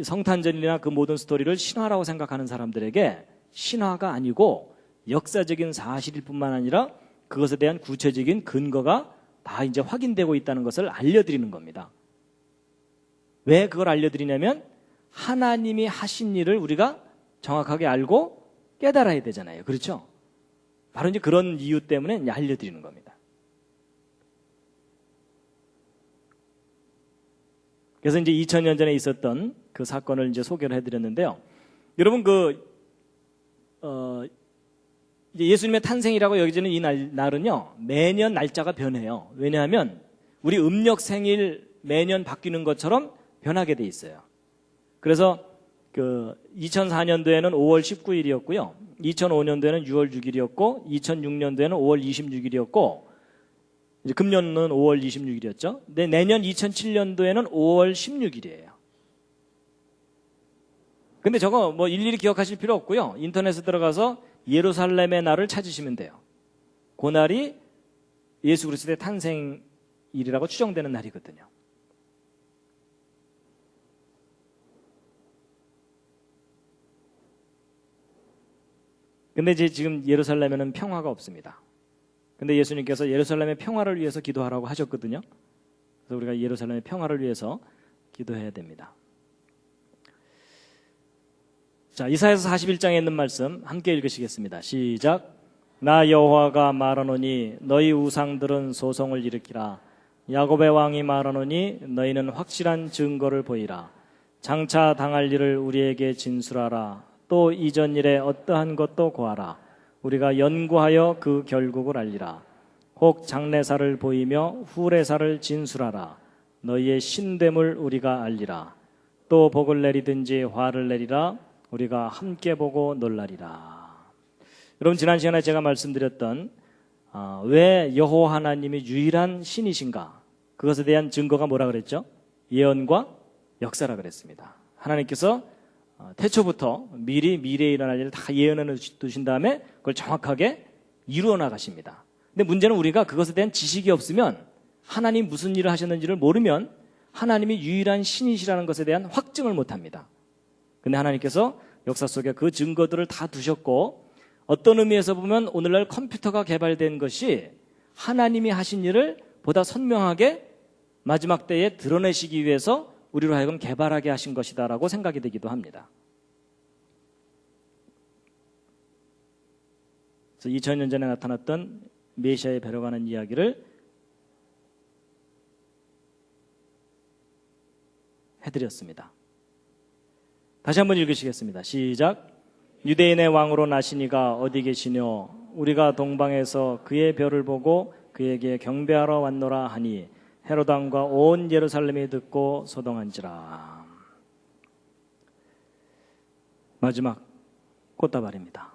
성탄절이나 그 모든 스토리를 신화라고 생각하는 사람들에게 신화가 아니고 역사적인 사실일 뿐만 아니라 그것에 대한 구체적인 근거가 다 이제 확인되고 있다는 것을 알려드리는 겁니다. 왜 그걸 알려드리냐면 하나님이 하신 일을 우리가 정확하게 알고 깨달아야 되잖아요. 그렇죠? 바로 이제 그런 이유 때문에 이제 알려드리는 겁니다. 그래서 이제 2000년 전에 있었던 그 사건을 이제 소개를 해드렸는데요. 여러분 이제 예수님의 탄생이라고 여겨지는 이 날은요 매년 날짜가 변해요. 왜냐하면 우리 음력 생일 매년 바뀌는 것처럼 변하게 돼 있어요. 그래서 그 2004년도에는 5월 19일이었고요. 2005년도에는 6월 6일이었고 2006년도에는 5월 26일이었고 이제 금년은 5월 26일이었죠. 근데 내년 2007년도에는 5월 16일이에요. 근데 저거 뭐 일일이 기억하실 필요 없고요. 인터넷에 들어가서 예루살렘의 날을 찾으시면 돼요. 그 날이 예수 그리스도의 탄생일이라고 추정되는 날이거든요. 근데 이제 지금 예루살렘에는 평화가 없습니다. 근데 예수님께서 예루살렘의 평화를 위해서 기도하라고 하셨거든요. 그래서 우리가 예루살렘의 평화를 위해서 기도해야 됩니다. 자, 이사야서 41장에 있는 말씀 함께 읽으시겠습니다. 시작. 나 여호와가 말하노니 너희 우상들은 소송을 일으키라. 야곱의 왕이 말하노니 너희는 확실한 증거를 보이라. 장차 당할 일을 우리에게 진술하라. 또 이전 일에 어떠한 것도 고하라. 우리가 연구하여 그 결국을 알리라. 혹 장래사를 보이며 후래사를 진술하라. 너희의 신됨을 우리가 알리라. 또 복을 내리든지 화를 내리라. 우리가 함께 보고 놀라리라. 여러분 지난 시간에 제가 말씀드렸던 왜 여호와 하나님이 유일한 신이신가? 그것에 대한 증거가 뭐라 그랬죠? 예언과 역사라 그랬습니다. 하나님께서 태초부터 미리 미래에 일어날 일을 다 예언해 두신 다음에 그걸 정확하게 이루어 나가십니다. 근데 문제는 우리가 그것에 대한 지식이 없으면 하나님 무슨 일을 하셨는지를 모르면 하나님이 유일한 신이시라는 것에 대한 확증을 못합니다. 근데 하나님께서 역사 속에 그 증거들을 다 두셨고 어떤 의미에서 보면 오늘날 컴퓨터가 개발된 것이 하나님이 하신 일을 보다 선명하게 마지막 때에 드러내시기 위해서 우리로 하여금 개발하게 하신 것이다라고 생각이 되기도 합니다. 그래서 2000년 전에 나타났던 메시아에 뵈러가는 이야기를 해드렸습니다. 다시 한번 읽으시겠습니다. 시작. 유대인의 왕으로 나시니가 어디 계시뇨? 우리가 동방에서 그의 별을 보고 그에게 경배하러 왔노라 하니 헤롯 왕과 온 예루살렘이 듣고 소동한지라. 마지막 꽃다발입니다.